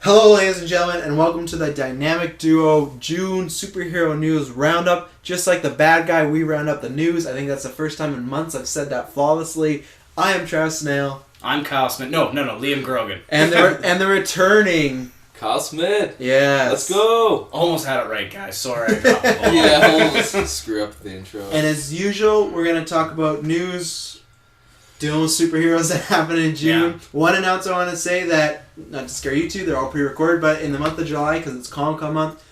Hello, ladies and gentlemen, and welcome to the Dynamic Duo June Superhero News Roundup. Just like the bad guy, we round up the news. I think that's the first time in months I've said that flawlessly. I am Travis Snail. I'm Kyle Smith. No, Liam Grogan. And the returning Kyle Smith. Yes. Let's go. Almost had it right, guys. Sorry. I dropped the ball. Yeah, I almost screw up the intro. And as usual, we're going to talk about news dealing with superheroes that happen in June. Yeah. One announcement I want to say that, not to scare you two, they're all pre-recorded, but in the month of July, because it's Comic-Con month,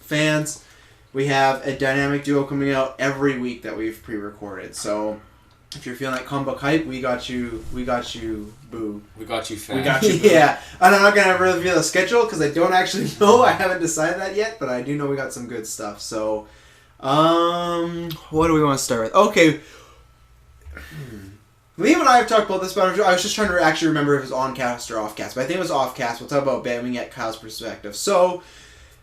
fans, we have a Dynamic Duo coming out every week that we've pre-recorded. So if you're feeling like comic book hype, we got you, boo. We got you, fan. We got you, boo. Yeah, and I'm not going to reveal the schedule because I don't actually know. I haven't decided that yet, but I do know we got some good stuff. So, what do we want to start with? Okay. Liam and I have talked about this, but I was just trying to actually remember if it was on cast or off cast. But I think it was off cast. We'll talk about Batman at Kyle's perspective. So,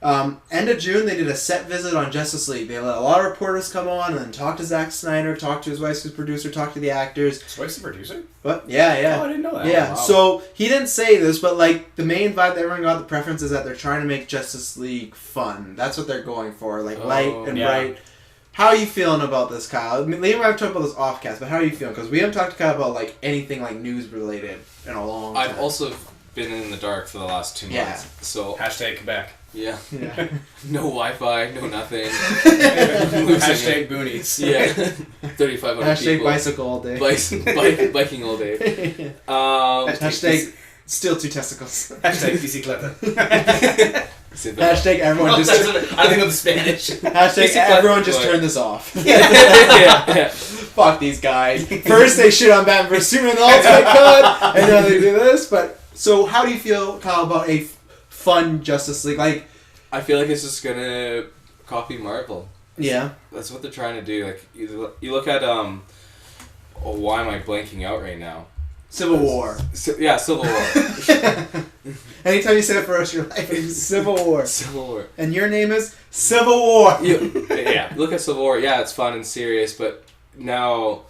end of June, they did a set visit on Justice League. They let a lot of reporters come on and then talk to Zack Snyder, talk to his wife, who's producer, talk to the actors. His wife's the producer? What? Yeah. Oh, I didn't know that. Yeah, Wow. So he didn't say this, but like the main vibe that everyone got, the preference is that they're trying to make Justice League fun. That's what they're going for, like light and bright. How are you feeling about this, Kyle? I mean, Liam and I have talked about this off cast, but how are you feeling? Because we haven't talked to Kyle about like anything like news related in a long time. I've also been in the dark for the last 2 months. So Hashtag Quebec. yeah. Yeah. No Wi-Fi, no nothing. Hashtag boonies. Yeah. 3,500 Hashtag people. bicycle all day. Biking all day. Hashtag still 2 testicles. Hashtag PC Clifton. Hashtag everyone just. I think of the Spanish. Hashtag everyone just turn this off. yeah. Fuck these guys. First they shit on Batman vs Superman the Ultimate Cut, and now they do this. But so, how do you feel, Kyle, about a fun Justice League? Like, I feel like it's just gonna copy Marvel. yeah, That's what they're trying to do. Like you look at why am I blanking out right now? Civil War. Civil War. Anytime you say it for us, your life is Civil War. Civil War. And your name is Civil War. Yeah. Look at Civil War. Yeah, it's fun and serious, but now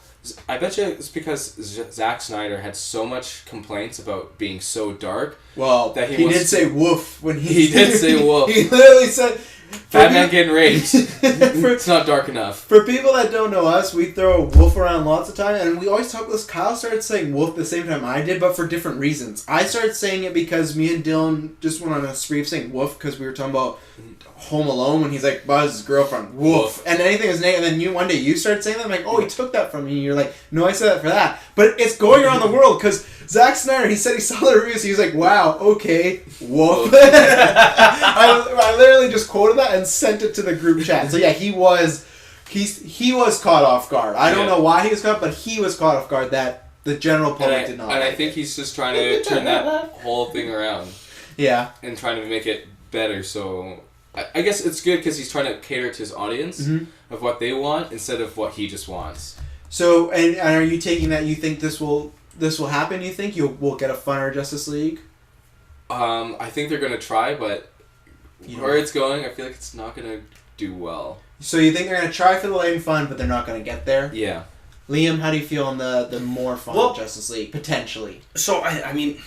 I bet you it's because Zack Snyder had so much complaints about being so dark. Well, that he did say woof when he did say woof. He literally said, Batman getting raped. It's not dark enough. For people that don't know us, we throw wolf around lots of time, and we always talk about this. Kyle started saying wolf the same time I did, but for different reasons. I started saying it because me and Dylan just went on a spree of saying wolf because we were talking about Home Alone when he's like, Buzz's girlfriend, woof. And anything was name, and then one day you started saying that, I'm like, oh, he took that from me. And you're like, no, I said that for that. But it's going around the world because Zack Snyder, he said he saw the reviews, he was like, wow, okay, woof. I literally just quoted that and sent it to the group chat. So yeah, he was caught off guard. I don't know why he was caught, but he was caught off guard that the general public did not. And I think he's just trying to turn that whole thing around. Yeah. And trying to make it better, so I guess it's good because he's trying to cater to his audience of what they want instead of what he just wants. So, and are you taking that you think this will happen? You think we'll get a funner Justice League? I think they're going to try, but where it's going, I feel like it's not going to do well. So you think they're going to try for the light and fun, but they're not going to get there? Yeah. Liam, how do you feel on the more fun Justice League, potentially? So, I mean,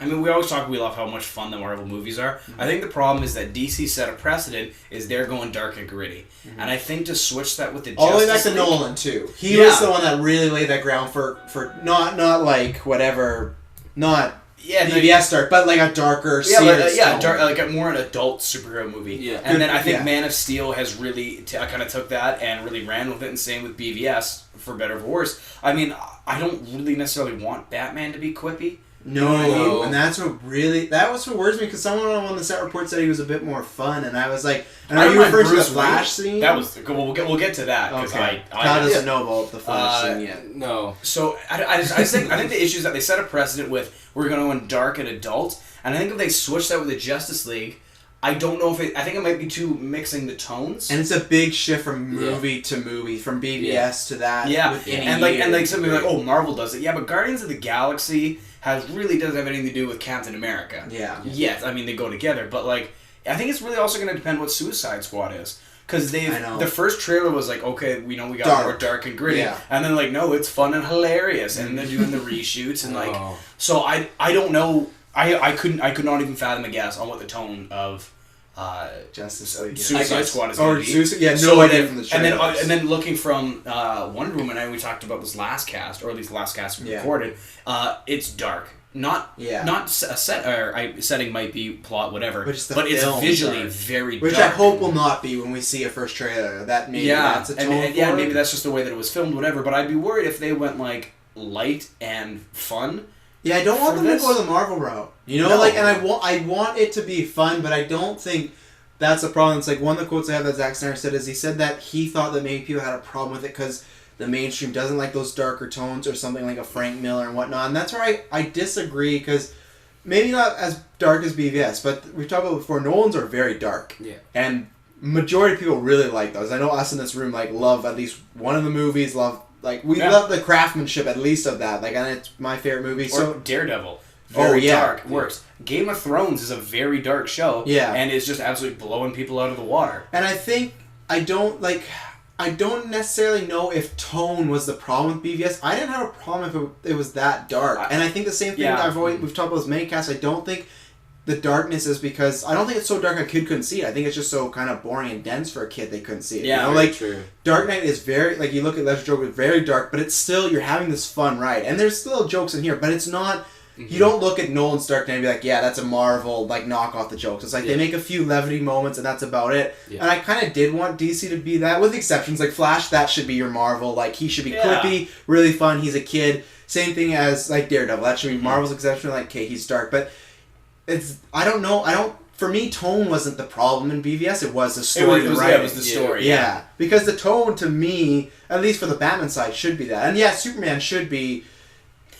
we always we love how much fun the Marvel movies are. Mm-hmm. I think the problem is that DC set a precedent is they're going dark and gritty. Mm-hmm. And I think to switch that with the all the way back Justice to League, Nolan, too. He was the one that really laid that ground for not like whatever, not BVS dark, but like a darker, serious like a more an adult superhero movie. Yeah. And then I think Man of Steel has really kind of took that and really ran with it, and same with BVS, for better or for worse. I mean, I don't really necessarily want Batman to be quippy. No, and that's what worries me, because someone on the set report said he was a bit more fun, and I was like, and are you referring to the Flash scene? That was we'll get to that because Kyle doesn't know about the Flash scene yet. No, so I think the issue is that they set a precedent with we're going to go dark and adult, and I think if they switch that with the Justice League, I don't know if I think it might be too mixing the tones. And it's a big shift from movie to movie, from BVS to that. Yeah, and something like, oh, Marvel does it. Yeah, but Guardians of the Galaxy doesn't have anything to do with Captain America. Yeah. Yes, I mean they go together, but like I think it's really also going to depend what Suicide Squad is. Because the first trailer was like, okay, we know we got more dark and gritty, and then like, no, it's fun and hilarious, and they're doing the reshoots and like, so I don't know, I could not even fathom a guess on what the tone of Justice League, Suicide Squad is going to be. No idea from the trailers. And then looking from Wonder Woman, and we talked about this last cast, or at least the last cast we recorded. It's dark. Not a setting might be plot, whatever, but it's visually very dark. Which I hope will not be when we see a first trailer. That maybe that's a tone maybe that's just the way that it was filmed, whatever. But I'd be worried if they went like light and fun. Yeah, I don't want them to go the Marvel route. You know, and I want it to be fun, but I don't think that's a problem. It's like one of the quotes I have that Zack Snyder said is he said that he thought that maybe people had a problem with it because the mainstream doesn't like those darker tones or something like a Frank Miller and whatnot. And that's where I disagree because maybe not as dark as BVS, but we've talked about before, Nolan's are very dark. Yeah. And majority of people really like those. I know us in this room like love at least one of the movies, love the craftsmanship at least of that. Like, and it's my favorite movie. So Daredevil. Very dark. Works. Game of Thrones is a very dark show. Yeah. And it's just absolutely blowing people out of the water. And I think I don't necessarily know if tone was the problem with BVS. I didn't have a problem if it was that dark. And I think the same thing we've talked about with many casts. I don't think the darkness is because I don't think it's so dark a kid couldn't see it. I think it's just so kind of boring and dense for a kid they couldn't see it. Yeah, you know? Like true. Dark Knight is very like you look at Ledger Joker, very dark, but it's still you're having this fun ride. And there's still jokes in here, but it's not. You don't look at Nolan's Dark Knight and be like, yeah, that's a Marvel, like, knock off the jokes. It's like, they make a few levity moments, and that's about it. Yeah. And I kind of did want DC to be that, with exceptions. Like, Flash, that should be your Marvel. Like, he should be quippy, really fun, he's a kid. Same thing as, like, Daredevil. That should be Marvel's exception. Like, okay, he's dark. But I don't know. For me, tone wasn't the problem in BVS. It was the story. It was the story. Yeah. Because the tone, to me, at least for the Batman side, should be that. And yeah, Superman should be...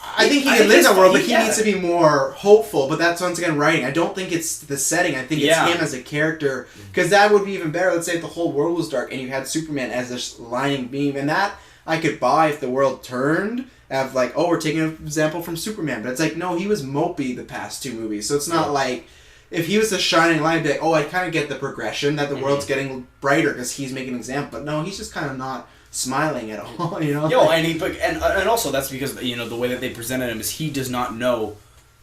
I think he can live in that world, but he needs to be more hopeful. But that's, once again, writing. I don't think it's the setting. I think it's him as a character. Because that would be even better. Let's say if the whole world was dark and you had Superman as this lining beam. And that I could buy if the world turned. Of like, oh, we're taking an example from Superman. But it's like, no, he was mopey the past two movies. So it's not like... If he was the shining light, I'd be like, oh, I kind of get the progression that the world's getting brighter because he's making an example. But no, he's just kind of not... smiling at all, you know. And also that's because the way that they presented him is he does not know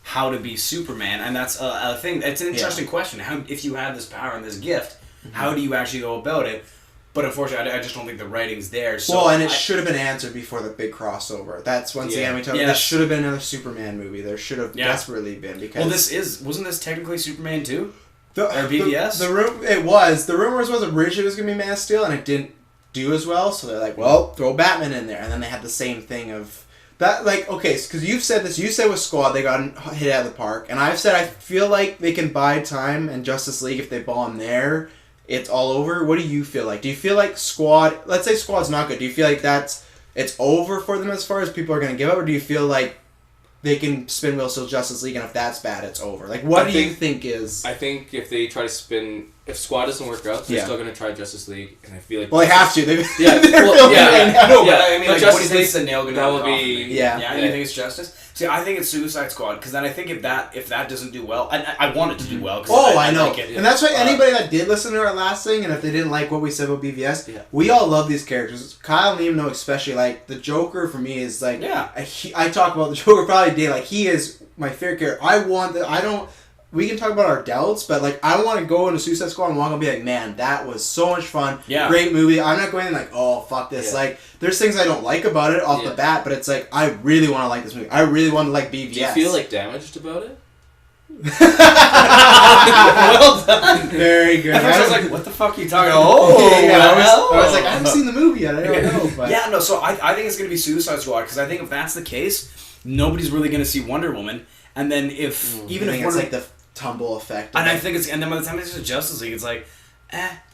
how to be Superman, and that's a thing. It's an interesting question. How if you have this power and this gift, how do you actually go about it? But unfortunately, I just don't think the writing's there. So it should have been answered before the big crossover. That's once again we talk. There should have been another Superman movie. There should have desperately been because. Well, wasn't this technically Superman 2? Or BVS? The rumors was originally it was gonna be Man of Steel, and it didn't do as well, so they're like, well, throw Batman in there, and then they had the same thing of that, like, okay, because you've said this, you said with Squad they got hit out of the park, and I've said I feel like they can buy time and Justice League if they bomb there, it's all over. What do you feel like? Do you feel like Squad, let's say Squad's not good, do you feel like it's over for them as far as people are going to give up, or do you feel like they can spin wheel still Justice League, and if that's bad, it's over? Like, what do you think is... I think if they try to spin... If Squad doesn't work out, they're still going to try Justice League, and I feel like... Well, they have to. But I mean, like, what do you think is the nail going to That will be... Yeah, you think it's Justice? See, I think it's Suicide Squad, because then I think if that doesn't do well... I want it to do well, because I know. Like it. And that's why anybody that did listen to our last thing, and if they didn't like what we said about BVS, we all love these characters. Kyle and Liam know especially, like, the Joker for me is, like... Yeah. I talk about the Joker probably day, like, he is my favorite character. We can talk about our doubts, but like I want to go into Suicide Squad and walk and be like, man, that was so much fun. Yeah. Great movie. I'm not going in like, oh, fuck this. Yeah. Like, there's things I don't like about it off the bat, but it's like, I really want to like this movie. I really want to like BVS. Do you feel like damaged about it? Well done. Very good. I was like, what the fuck are you talking about? I was like, I haven't seen the movie yet. I don't know. But. So I think it's going to be Suicide Squad, because I think if that's the case, nobody's really going to see Wonder Woman. And then if it's like the tumble effect. And I think and then by the time it's just Justice League, it's like,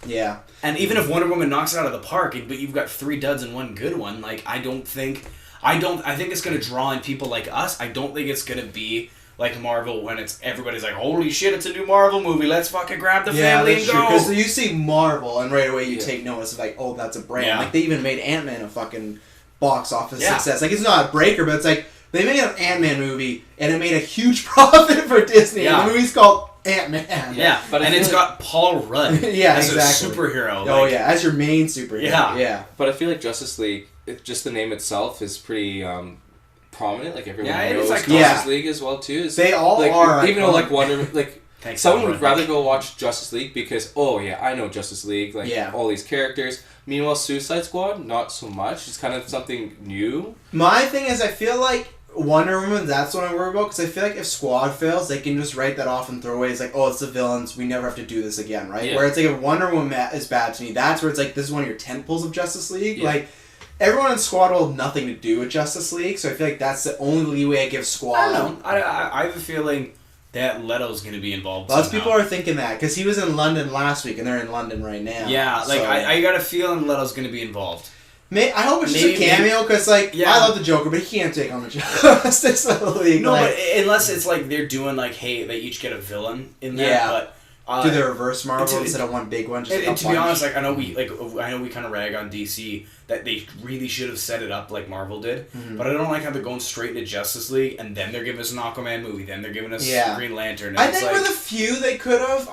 Yeah. And even if Wonder Woman knocks it out of the park, but you've got 3 duds and 1 good one, like, I think it's going to draw in people like us. I don't think it's going to be like Marvel when it's everybody's like, holy shit, it's a new Marvel movie, let's fucking grab the family and go. Because you see Marvel and right away you take notice of like, oh, that's a brand. Yeah. Like, they even made Ant-Man a fucking box office success. Like, it's not a breaker, but it's like, they made an Ant-Man movie, and it made a huge profit for Disney. Yeah. And the movie's called Ant-Man. Yeah, but and it's got Paul Rudd as a superhero. Oh, yeah, as your main superhero. Yeah. But I feel like Justice League, just the name itself is pretty prominent. Like, everyone knows like Justice League as well, too. They all are. Even though, like, Wonder... Like, someone would rather go watch Justice League because, I know Justice League. Like, all these characters. Meanwhile, Suicide Squad, not so much. It's kind of something new. My thing is, I feel like Wonder Woman, that's what I worry about, because I feel like if Squad fails, they can just write that off and throw away. It's like, it's the villains, we never have to do this again, right? Yeah. Where it's like, if Wonder Woman is bad to me, that's where it's like, this is one of your tentpoles of Justice League. Yeah. Like, everyone in Squad will have nothing to do with Justice League, so I feel like that's the only leeway I give Squad. I don't know. I have a feeling that Leto's going to be involved Lots of people are thinking that, because he was in London last week, and they're in London right now. Yeah, like, so. I got a feeling Leto's going to be involved. I hope it's just a cameo, because, like, I love the Joker, but he can't take on the Justice League. No, but unless it's, like, they're doing, like, hey, they each get a villain in there, but... do the reverse Marvel instead of one big one? Just to be honest, like, I know we kind of rag on DC that they really should have set it up like Marvel did, but I don't like how they're going straight into Justice League, and then they're giving us an Aquaman movie, then they're giving us Green Lantern. And I think we're the few they could have.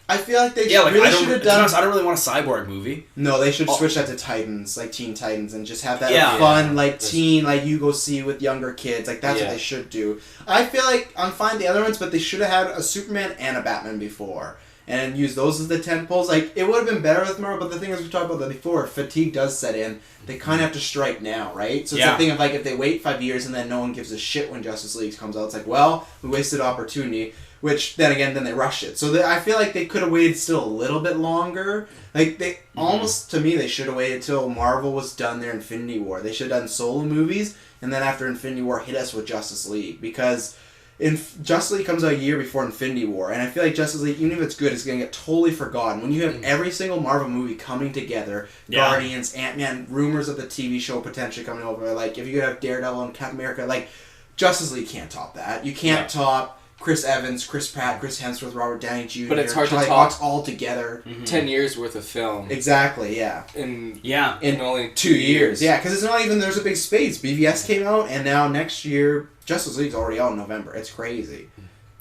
I feel like they should have done... To be honest, I don't really want a Cyborg movie. No, they should switch that to Titans, like Teen Titans, and just have that fun, like, teen, like, you go see with younger kids. Like, that's what they should do. I feel like I'm fine the other ones, but they should have had a Superman and a Batman before. And use those as the tentpoles. Like, it would have been better with Marvel, but the thing is, we talked about that before, fatigue does set in. They kind of have to strike now, right? So it's a thing of, like, if they wait 5 years and then no one gives a shit when Justice League comes out, it's like, well, we wasted opportunity. Which, then again, then they rush it. So I feel like they could have waited still a little bit longer. Like, they almost, to me, they should have waited till Marvel was done their Infinity War. They should have done solo movies, and then after Infinity War, hit us with Justice League. Because Justice League comes out a year before Infinity War, and I feel like Justice League, even if it's good, it's going to get totally forgotten. When you have every single Marvel movie coming together, Guardians, Ant-Man, rumors of the TV show potentially coming over, like, if you could have Daredevil and Captain America, like, Justice League can't top that. You can't top... Chris Evans, Chris Pratt, Chris Hemsworth, Robert Downey Jr., but it's hard Charlie to talk Cox all together. 10 years worth of film. Exactly, yeah. In only 2 years. Yeah, because it's not even, there's a big space. BVS came out, and now next year, Justice League's already out in November. It's crazy.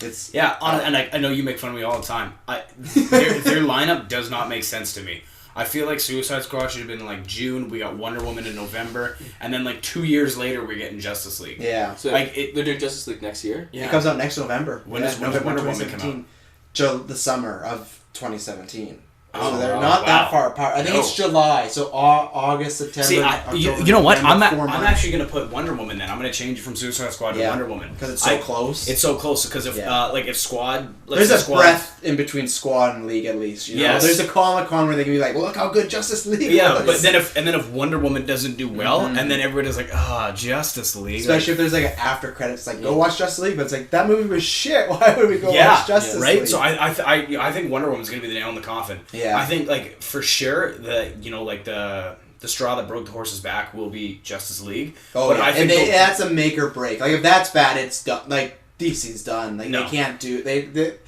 It's and I know you make fun of me all the time. Their lineup does not make sense to me. I feel like Suicide Squad should have been like June. We got Wonder Woman in November, and then like 2 years later we're getting Justice League. Yeah, so like they're doing Justice League next year. Yeah, it comes out next November. When does Wonder Woman come out? The summer of 2017. So they're not that far apart. I think it's July, so August, September. See, October, you know what? November, I'm actually going to put Wonder Woman then. I'm going to change it from Suicide Squad to Wonder Woman because it's so close. It's so close because if Squad, there's a breath in between Squad and League at least. You know? There's a Comic-Con where they can be like, well, look how good Justice League was. But then if Wonder Woman doesn't do well, and then everybody's like, Justice League. Especially if there's like an after credits, like go watch Justice League, but it's like that movie was shit. Why would we go watch Justice League? Right. So I think Wonder Woman's going to be the nail in the coffin. Yeah. I think like. For sure, the straw that broke the horse's back will be Justice League. Oh, but I think that's a make or break. Like if that's bad, it's done. Like DC's done. Like they can't do they.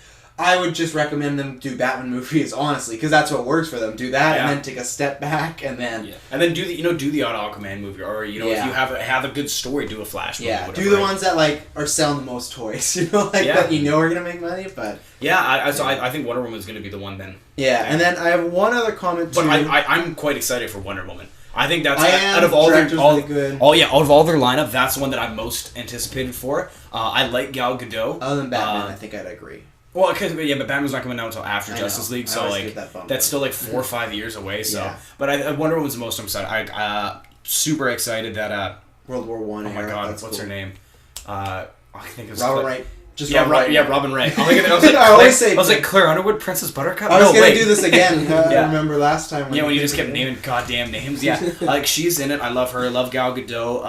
I would just recommend them do Batman movies, honestly, because that's what works for them. Do that and then take a step back and then do the odd Aquaman movie, or if you have a good story, do a Flash movie. Yeah, do the ones that like are selling the most toys. That are gonna make money. But I think Wonder Woman is gonna be the one then. Yeah, and then I have one other comment too. But I'm quite excited for Wonder Woman. I think that's out of all their lineup, that's the one that I'm most anticipated for. I like Gal Gadot. Other than Batman, I think I'd agree. Well, but Batman's not coming out until after Justice League, so like that's still like 4 or 5 years away. So, but Wonder Woman's the most I'm excited. I super excited that World War I. Oh my God, what's her name? I think it's Robin Wright. Robin Wright. I was like Claire Underwood, Princess Buttercup. I was gonna do this again. I remember last time. When you just kept naming goddamn names. Yeah, like she's in it. I love her. I love Gal Gadot.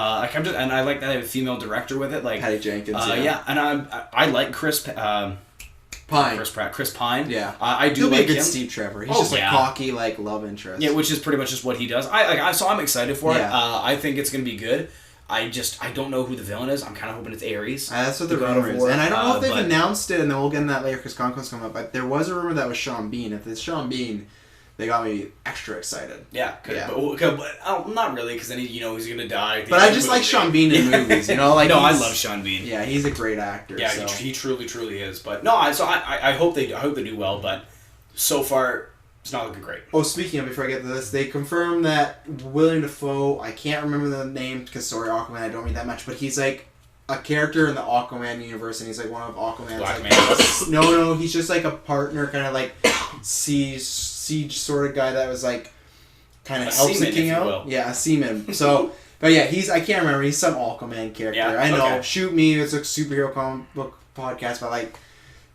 And I like that I have a female director with it, like Patty Jenkins. And I like Chris Pine. Yeah, I do. He'll like be a good him. Steve Trevor. He's just like cocky, like love interest. Yeah, which is pretty much just what he does. So I'm excited for it. I think it's gonna be good. I don't know who the villain is. I'm kind of hoping it's Ares. That's what the rumor is. And I don't know if they've announced it, and then we'll get in that later because Conquest come up. But there was a rumor that was Sean Bean. If it's Sean Bean, they got me extra excited. Yeah, but not really, because then he's gonna die. But I just like Sean Bean in movies, like I love Sean Bean. Yeah, he's a great actor. Yeah, so. he truly is. But no, I hope they do well. But so far, it's not looking great. Oh, speaking of, before I get to this, they confirmed that William Dafoe, I can't remember the name because sorry, Aquaman, I don't read that much, but he's like a character in the Aquaman universe, and he's like one of Aquaman's. Black Man. No, he's just like a partner, kind of like siege sort of guy that was like kind of helps the king out. Yeah, a seaman. So, but yeah, I can't remember. He's some Aquaman character. Yeah, I know. Okay. Shoot me. It's a superhero comic book podcast, but like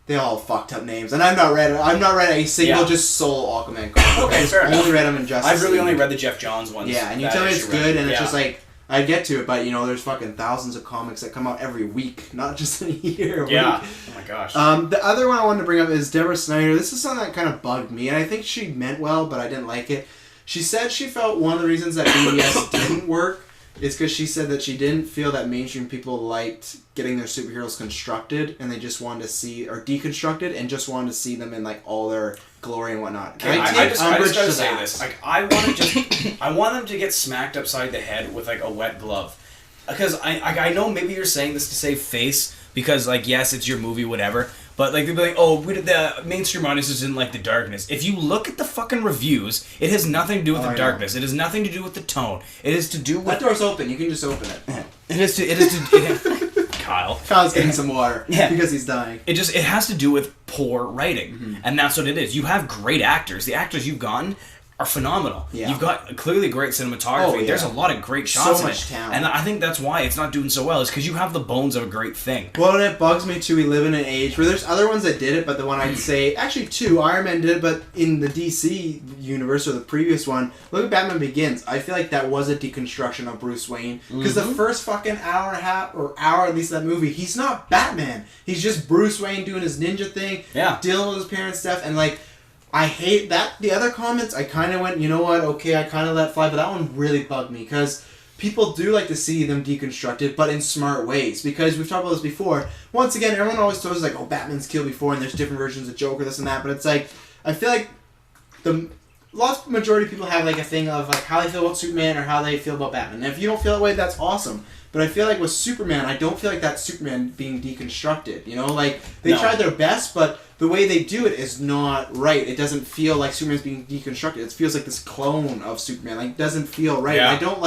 they all fucked up names, and I've not read a single just sole Aquaman comic. Okay, fair enough. Only read them in Justice I've really League. only read the Jeff Johns ones. Yeah, and you tell me it's good, and it's just like. I'd get to it, but there's fucking thousands of comics that come out every week, not just in a year. Yeah. Oh my gosh. The other one I wanted to bring up is Deborah Snyder. This is something that kind of bugged me, and I think she meant well, but I didn't like it. She said she felt one of the reasons that BVS didn't work is because she said that she didn't feel that mainstream people liked getting their superheroes constructed, and they just wanted to see, or deconstructed, and just wanted to see them in like all their glory and whatnot. I just gotta say this. Like, I want them to get smacked upside the head with like a wet glove, because I know maybe you're saying this to save face because like yes it's your movie whatever, but like they'll be like the mainstream audiences didn't like the darkness. If you look at the fucking reviews, it has nothing to do with the darkness. It has nothing to do with the tone. It is to do with that door's open. You can just open it. It is to. Kyle's getting some water because he's dying. It has to do with poor writing, and that's what it is. You have great actors. The actors you've gotten are phenomenal. Yeah. You've got clearly great cinematography. Oh, yeah. There's a lot of great shots. So much talent. And I think that's why it's not doing so well, is because you have the bones of a great thing. Well, and it bugs me too. We live in an age where there's other ones that did it, but the one I'd say, actually two, Iron Man did it, but in the DC universe or the previous one, look at Batman Begins. I feel like that was a deconstruction of Bruce Wayne. Because the first fucking hour and a half, or hour at least of that movie, he's not Batman. He's just Bruce Wayne doing his ninja thing, dealing with his parents' stuff, and like, I hate that. The other comments, I kind of went, you know what, okay, I kind of let fly, but that one really bugged me, because people do like to see them deconstructed, but in smart ways, because we've talked about this before. Once again, everyone always tells us, like, oh, Batman's killed before, and there's different versions of Joker, this and that, but it's like, I feel like majority of people have, like, a thing of, like, how they feel about Superman or how they feel about Batman. And if you don't feel that way, that's awesome. But I feel like with Superman, I don't feel like that's Superman being deconstructed, Like, they tried their best, but the way they do it is not right. It doesn't feel like Superman's being deconstructed. It feels like this clone of Superman. Like, it doesn't feel right. Yeah. I don't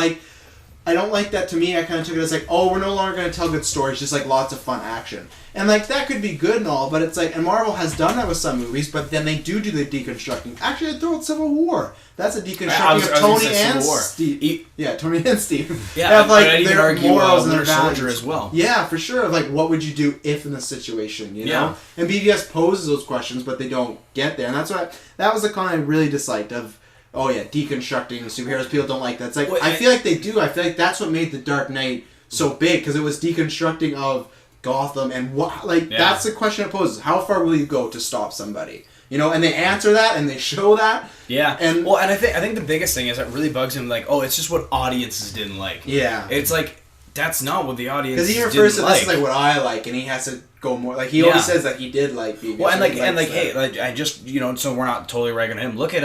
like that. To me, I kind of took it as like, oh, we're no longer going to tell good stories, just like lots of fun action. And like, that could be good and all, but it's like, and Marvel has done that with some movies, but then they do the deconstructing. Actually, I'd throw out Civil War. That's a deconstructing of Tony and Steve. Yeah, Tony and Steve. Yeah, have, like, I'd even argue morals and their Soldier as well. Yeah, for sure. Of like, what would you do if in the situation, you know? And BVS poses those questions, but they don't get there. And that was the kind I really disliked of, oh yeah, deconstructing superheroes. People don't like that. It's like, I feel like they do. I feel like that's what made The Dark Knight so big, because it was deconstructing of Gotham, and what, like, that's the question it poses. How far will you go to stop somebody? And they answer that, and they show that. Yeah. And I think the biggest thing is that really bugs him, like, oh, it's just what audiences didn't like. Yeah. It's like, that's not what the audience didn't like. Because he refers to this as like what I like, and he has to go more, like, he always says that he did like BVS. Well, hey, like, I just, so we're not totally ragging on him. Look at,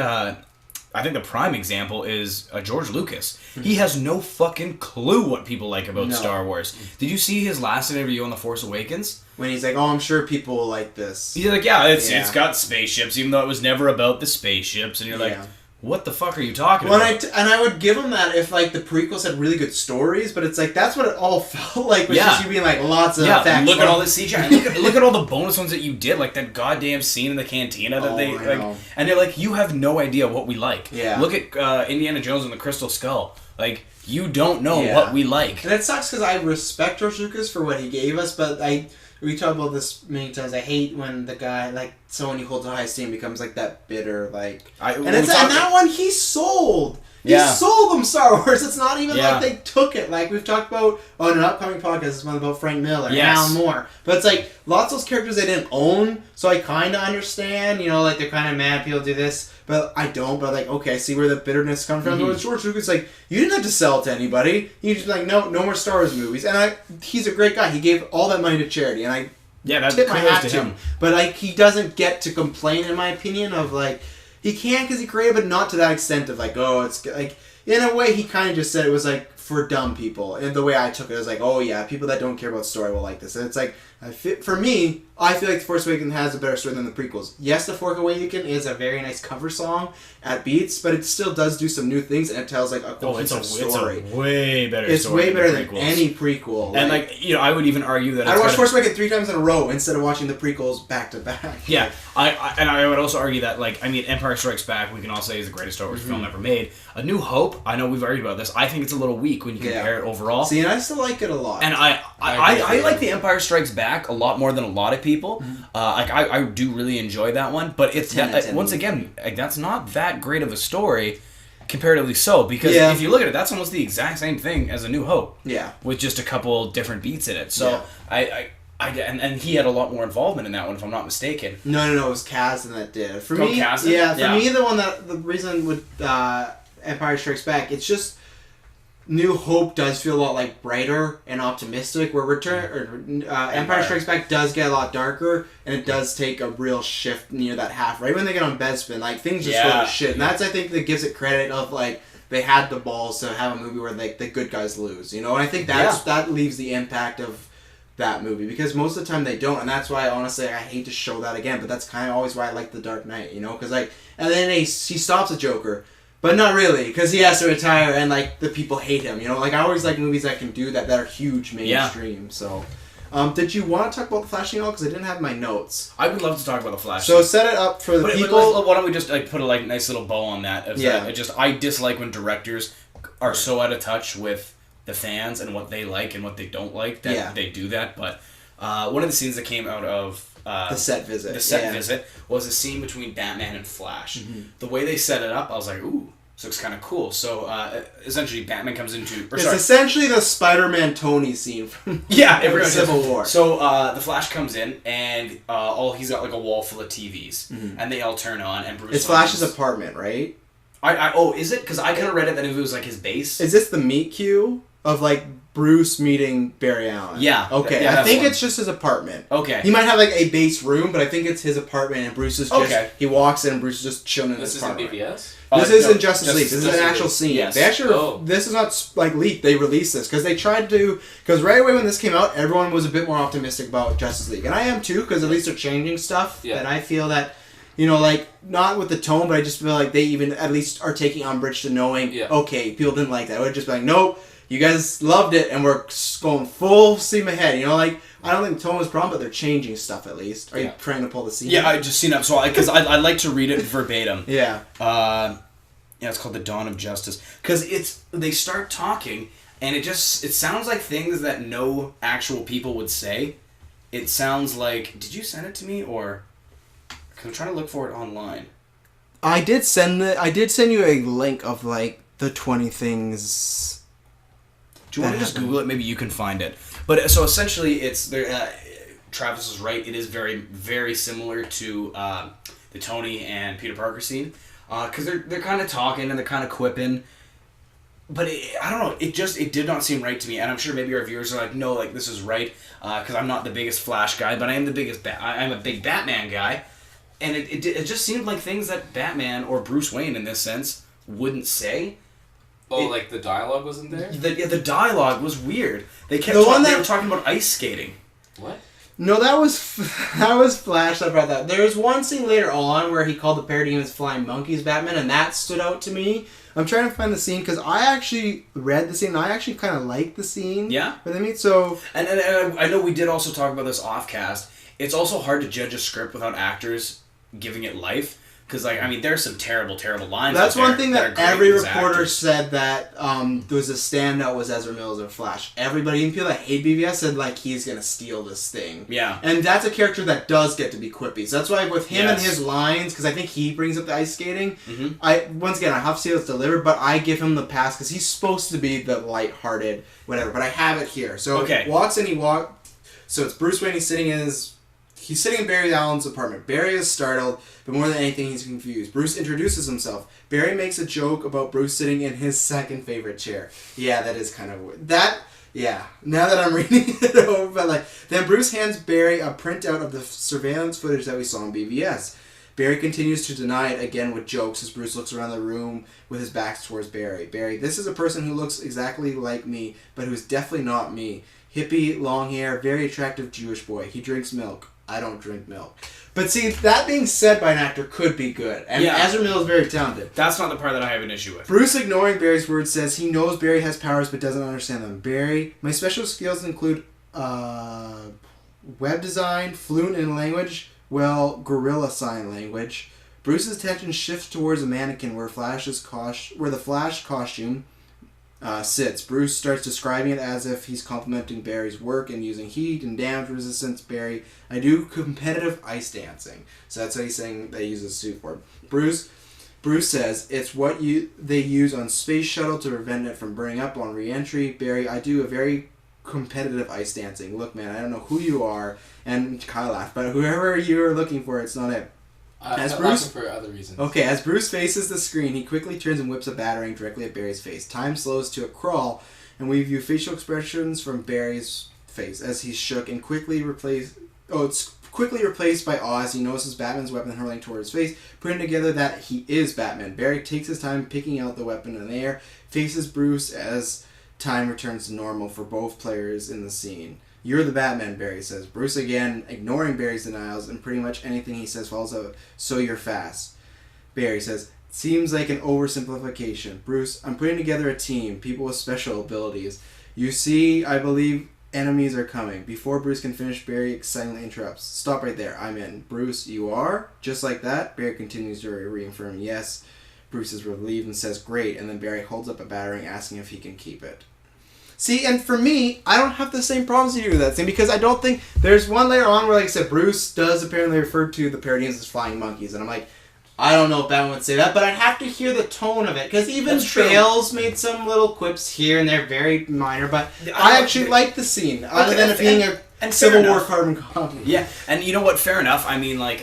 I think the prime example is George Lucas. He has no fucking clue what people like about Star Wars. Did you see his last interview on The Force Awakens? When he's like, oh, I'm sure people will like this. He's like, it's got spaceships, even though it was never about the spaceships. And you're like, what the fuck are you talking about? And I would give him that if, like, the prequels had really good stories, but it's like, that's what it all felt like, was just you being like, lots of facts. Look at all the CGI. look at all the bonus ones that you did, like that goddamn scene in the cantina that they, like, and they're like, you have no idea what we like. Yeah. Look at Indiana Jones and the Crystal Skull. Like, you don't know what we like. And it sucks because I respect George Lucas for what he gave us, but we talked about this many times. I hate when the guy, like, someone you hold to high esteem becomes, like, that bitter, like... and that one, he sold. He sold them Star Wars. It's not even like they took it. Like, we've talked about on an upcoming podcast, this one about Frank Miller and Alan Moore. But it's like, lots of those characters they didn't own, so I kind of understand, like, they're kind of mad people do this. But I don't, but like, okay, I see where the bitterness comes from. But George Lucas, like, you didn't have to sell it to anybody. You just like, no more Star Wars movies. And he's a great guy. He gave all that money to charity, and I tip my hat to him. But like, he doesn't get to complain, in my opinion, of like, he can because he created, but not to that extent of like, oh, it's like, in a way, he kind of just said it was like for dumb people. And the way I took it was like, oh yeah, people that don't care about story will like this. And it's like, for me, I feel like The Force Awakens has a better story than the prequels. Yes, The Force Awakens is a very nice cover song at beats, but it still does do some new things, and it tells like a cohesive story. It's a way better It's story way better than than any prequel. And I would even argue that I'd watch Force Awakens 3 times in a row instead of watching the prequels back to back. Yeah, I would also argue that Empire Strikes Back we can all say is the greatest Star Wars film ever made. A New Hope, I know we've argued about this. I think it's a little weak when you compare it overall. See, and I still like it a lot. And I like The Empire Strikes Back a lot more than a lot of people. I do really enjoy that one, but it's once again that's not that great of a story, comparatively so, because if you look at it, that's almost the exact same thing as A New Hope. Yeah, with just a couple different beats in it. So and he had a lot more involvement in that one, if I'm not mistaken. No, it was Kasdan that did. For me, Kasdan? For me, the reason with Empire Strikes Back, it's just New Hope does feel a lot like brighter and optimistic, where Empire Strikes Back does get a lot darker, and it does take a real shift near that half. Right when they get on Bespin, like things just go to shit, and that's I think that gives it credit of like they had the balls to have a movie where like the good guys lose, and I think that leaves the impact of that movie, because most of the time they don't, and that's why honestly I hate to show that again, but that's kind of always why I like The Dark Knight, because like, and then he stops the Joker. But not really, because he has to retire and, like, the people hate him, Like, I always like movies that can do that are huge mainstream, so... did you want to talk about The Flash at all? Because I didn't have my notes. I would love to talk about The Flash. So set it up for the people... Why don't we just, put a, nice little bow on that? I dislike when directors are so out of touch with the fans and what they like and what they don't like that they do that, but... one of the scenes that came out of... the set visit. The set visit was a scene between Batman and Flash. Mm-hmm. The way they set it up, I was like, ooh, this looks kind of cool. So, essentially, Batman comes into... essentially the Spider-Man Tony scene from Civil War. So, the Flash comes in, and he's got, a wall full of TVs. Mm-hmm. And they all turn on, and Bruce... It's Flash's apartment, right? Is it? Because I kind of read it that it was, his base. Is this the meet cute of, Bruce meeting Barry Allen? Yeah. Okay, I think it's just his apartment. Okay. He might have, a base room, but I think it's his apartment, and Bruce is just... Okay. He walks in, and Bruce is just chilling in his apartment. This isn't BVS? This isn't Justice League. This is an actual scene. Yes. They actually... This is not, leaked. They released this, because they tried to... Because right away when this came out, everyone was a bit more optimistic about Justice League. And I am, too, because at least they're changing stuff. Yeah. And I feel that... not with the tone, but I just feel like they even at least are taking umbrage to knowing, okay, people didn't like that. I would just be like, nope, you guys loved it, and we're going full steam ahead. I don't think the tone was a problem, but they're changing stuff at least. Are you trying to pull the scene? Yeah, I just seen that. So, because I'd like to read it verbatim. Yeah. It's called The Dawn of Justice. Because they start talking, and it sounds like things that no actual people would say. It sounds like, did you send it to me, or... I'm trying to look for it online. I did send you a link of the 20 things. Do you want to just Google it? Maybe you can find it. But so essentially, it's there. Travis is right. It is very, very similar to the Tony and Peter Parker scene, because they're kind of talking and they're kind of quipping. But I don't know. It did not seem right to me, and I'm sure maybe our viewers are like, no, this is right, because I'm not the biggest Flash guy, but I am the biggest. I'm a big Batman guy. And it just seemed like things that Batman or Bruce Wayne, in this sense, wouldn't say. Oh, the dialogue wasn't there? The dialogue was weird. They kept they were talking about ice skating. What? No, that was Flash that brought that. There was one scene later on where he called the parademons flying monkeys Batman, and that stood out to me. I'm trying to find the scene because I actually read the scene. And I actually kind of liked the scene. Yeah. Where they meet. So and I know we did also talk about this off cast. It's also hard to judge a script without actors giving it life, because there's some terrible lines. That's one thing that every reporter said that there was a standout was Ezra Miller's in Flash. Everybody, even people that hate BVS, said he's gonna steal this thing. Yeah, and that's a character that does get to be quippy. So that's why with him and his lines, because I think he brings up the ice skating. Mm-hmm. I have to see how it's delivered, but I give him the pass because he's supposed to be the lighthearted whatever. But I have it here. So walks in, so it's Bruce Wayne. He's sitting in Barry Allen's apartment. Barry is startled, but more than anything, he's confused. Bruce introduces himself. Barry makes a joke about Bruce sitting in his second favorite chair. Yeah, that is kind of weird. Now that I'm reading it over, but then Bruce hands Barry a printout of the surveillance footage that we saw in BVS. Barry continues to deny it again with jokes as Bruce looks around the room with his back towards Barry. Barry, this is a person who looks exactly like me, but who's definitely not me. Hippie, long hair, very attractive Jewish boy. He drinks milk. I don't drink milk. But see, that being said by an actor could be good. And Ezra Miller is very talented. That's not the part that I have an issue with. Bruce, ignoring Barry's words, says he knows Barry has powers but doesn't understand them. Barry, my special skills include web design, fluent in language, gorilla sign language. Bruce's attention shifts towards a mannequin where the Flash costume sits. Bruce starts describing it as if he's complimenting Barry's work and using heat and damage resistance. Barry, I do competitive ice dancing. So that's what he's saying they use a suit for. Bruce says it's what they use on space shuttle to prevent it from burning up on re-entry. Barry, I do a very competitive ice dancing. Look, man, I don't know who you are. And Kyle laughed, but whoever you're looking for, it's not it. As Bruce, for other reasons. Okay, as Bruce faces the screen, he quickly turns and whips a batarang directly at Barry's face. Time slows to a crawl, and we view facial expressions from Barry's face as he's shook and it's quickly replaced by awe as he notices Batman's weapon hurling towards his face, putting together that he is Batman. Barry takes his time picking out the weapon in the air, faces Bruce as time returns to normal for both players in the scene. You're the Batman, Barry says. Bruce again, ignoring Barry's denials, and pretty much anything he says falls out. So you're fast. Barry says, seems like an oversimplification. Bruce, I'm putting together a team, people with special abilities. You see, I believe enemies are coming. Before Bruce can finish, Barry excitedly interrupts. Stop right there. I'm in. Bruce, you are? Just like that? Barry continues to reaffirm yes. Bruce is relieved and says, great. And then Barry holds up a batarang asking if he can keep it. See, and for me, I don't have the same problems you do with that thing because I don't think there's one later on where, like I said, Bruce does apparently refer to the Parademons as flying monkeys, and I'm like, I don't know if Batman would say that, but I'd have to hear the tone of it because even Bale's made some little quips here and they're very minor, but I actually like the scene other than it being a Civil War carbon copy. Yeah, and you know what? Fair enough. I mean, like,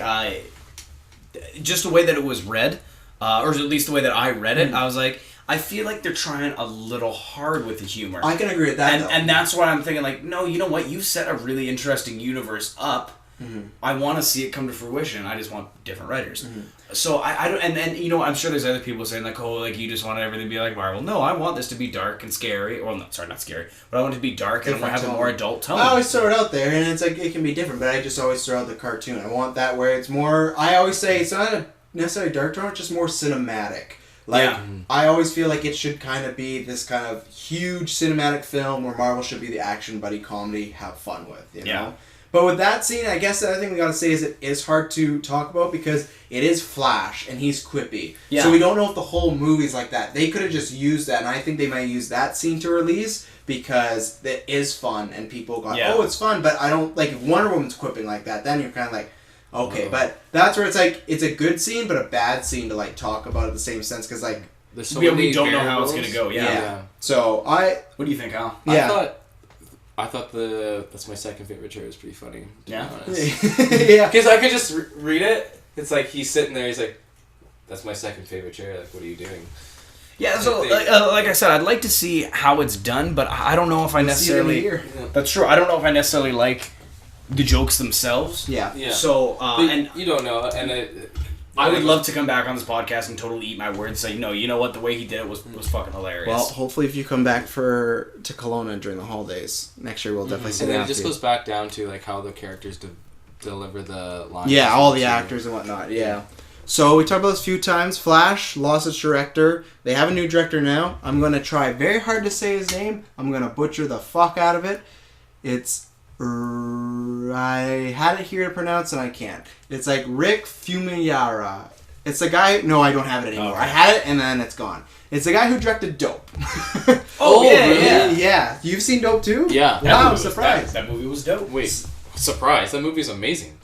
just the way that it was read, or at least the way that I read it, I was like, I feel like they're trying a little hard with the humor. I can agree with that, and that's why I'm thinking, like, no, you know what? You set a really interesting universe up. Mm-hmm. I want to see it come to fruition. I just want different writers. Mm-hmm. So I don't, and you know, I'm sure there's other people saying, like, oh, like, you just want everything to be like Marvel. No, I want this to be dark and scary. Well, no, sorry, not scary. But I want it to be dark and I want to have a more adult tone. I always throw it out there, and it's like, it can be different, but I just always throw out the cartoon. I want that where it's more, I always say, it's not necessarily dark tone, it's just more cinematic. Like, I always feel like it should kind of be this kind of huge cinematic film where Marvel should be the action buddy comedy have fun with, you know? But with that scene, I guess the other thing we gotta say is it is hard to talk about because it is Flash and he's quippy. Yeah. So we don't know if the whole movie's like that. They could have just used that, and I think they might use that scene to release because it is fun and people go, oh, it's fun, but I don't, like, if Wonder Woman's quipping like that, then you're kind of like, okay, but that's where it's like, it's a good scene, but a bad scene to, like, talk about in the same sense, because, like, we don't know how it's going to go, yeah. So, what do you think, Al? Yeah. I thought that's my second favorite chair is pretty funny, to be honest. Yeah. Because I could just read it, it's like, he's sitting there, he's like, that's my second favorite chair, like, what are you doing? Yeah, so, like I said, I'd like to see how it's done, but I don't know if I necessarily... That's true, I don't know if I necessarily like the jokes themselves. Yeah. So, and you don't know, and I would love to come back on this podcast and totally eat my words and say, no, you know what, the way he did it was fucking hilarious. Well, hopefully if you come back to Kelowna during the holidays, next year we'll definitely see that. And then it just goes back down to, like, how the characters deliver the lines. Yeah, all the actors and whatnot, yeah. So we talked about this a few times. Flash lost its director. They have a new director now. I'm going to try very hard to say his name. I'm going to butcher the fuck out of it. It's... I had it here to pronounce and I can't. It's like Rick Fumiyara. It's the guy... No, I don't have it anymore. Okay. I had it and then it's gone. It's the guy who directed Dope. Really? Yeah. You've seen Dope too? Yeah. Wow, I'm surprised. That movie was dope. Wait, surprised? That movie's amazing.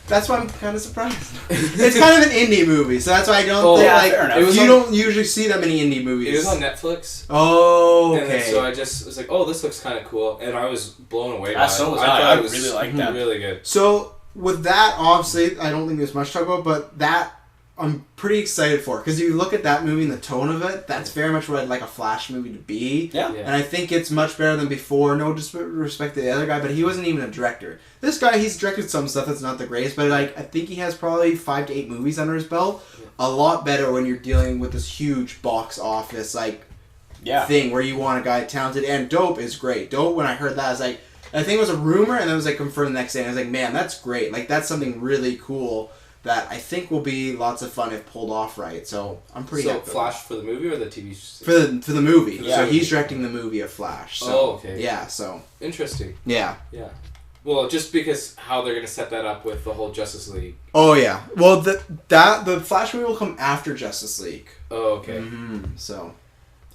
That's why I'm kind of surprised. It's kind of an indie movie, so that's why I don't think, like, you don't usually see that many indie movies. It was on Netflix. Oh, okay. And so I just was like, oh, this looks kind of cool, and I was blown away by it. So was I really liked that. Really good. So, with that, obviously, I don't think there's much to talk about, but that I'm pretty excited for, because you look at that movie and the tone of it, that's very much what I'd like a Flash movie to be. Yeah. And I think it's much better than before. No disrespect to the other guy, but he wasn't even a director. This guy, he's directed some stuff that's not the greatest, but like I think he has probably 5 to 8 movies under his belt. A lot better when you're dealing with this huge box office thing where you want a guy talented, and Dope is great. Dope, when I heard that, I was like, I think it was a rumor, and then it was like confirmed the next day, and I was like, man, that's great. Like, that's something really cool that I think will be lots of fun if pulled off right. So I'm pretty happy. So Flash for the movie or the TV show? For the movie. Yeah. So he's directing the movie of Flash. So, oh, okay. Yeah, so. Interesting. Yeah. Yeah. Well, just because how they're going to set that up with the whole Justice League. Oh, yeah. Well, the Flash movie will come after Justice League. Oh, okay. Mm-hmm. So,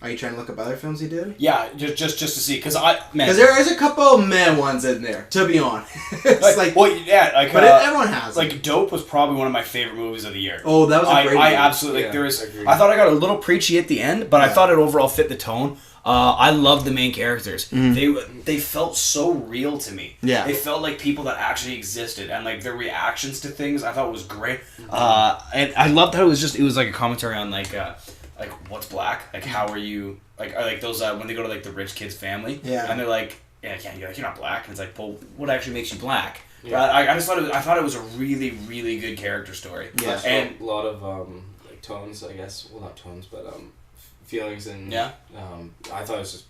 are you trying to look up other films he did? Yeah, just to see, because there is a couple meh ones in there, to be honest. But everyone has. Like, Dope was probably one of my favorite movies of the year. Oh, that was a great movie. I absolutely I thought I got a little preachy at the end, but I thought it overall fit the tone. I loved the main characters. Mm. They felt so real to me. Yeah. They felt like people that actually existed, and like their reactions to things I thought was great. And I loved how it was like a commentary on like what's black? Like how are you like those when they go to like the rich kid's family. Yeah. And they're like, yeah, you're not black. And it's like, well, what actually makes you black? Yeah. I just thought it was a really, really good character story. Yeah. And a lot of like tones, I guess. Well, not tones, but feelings and I thought it was just,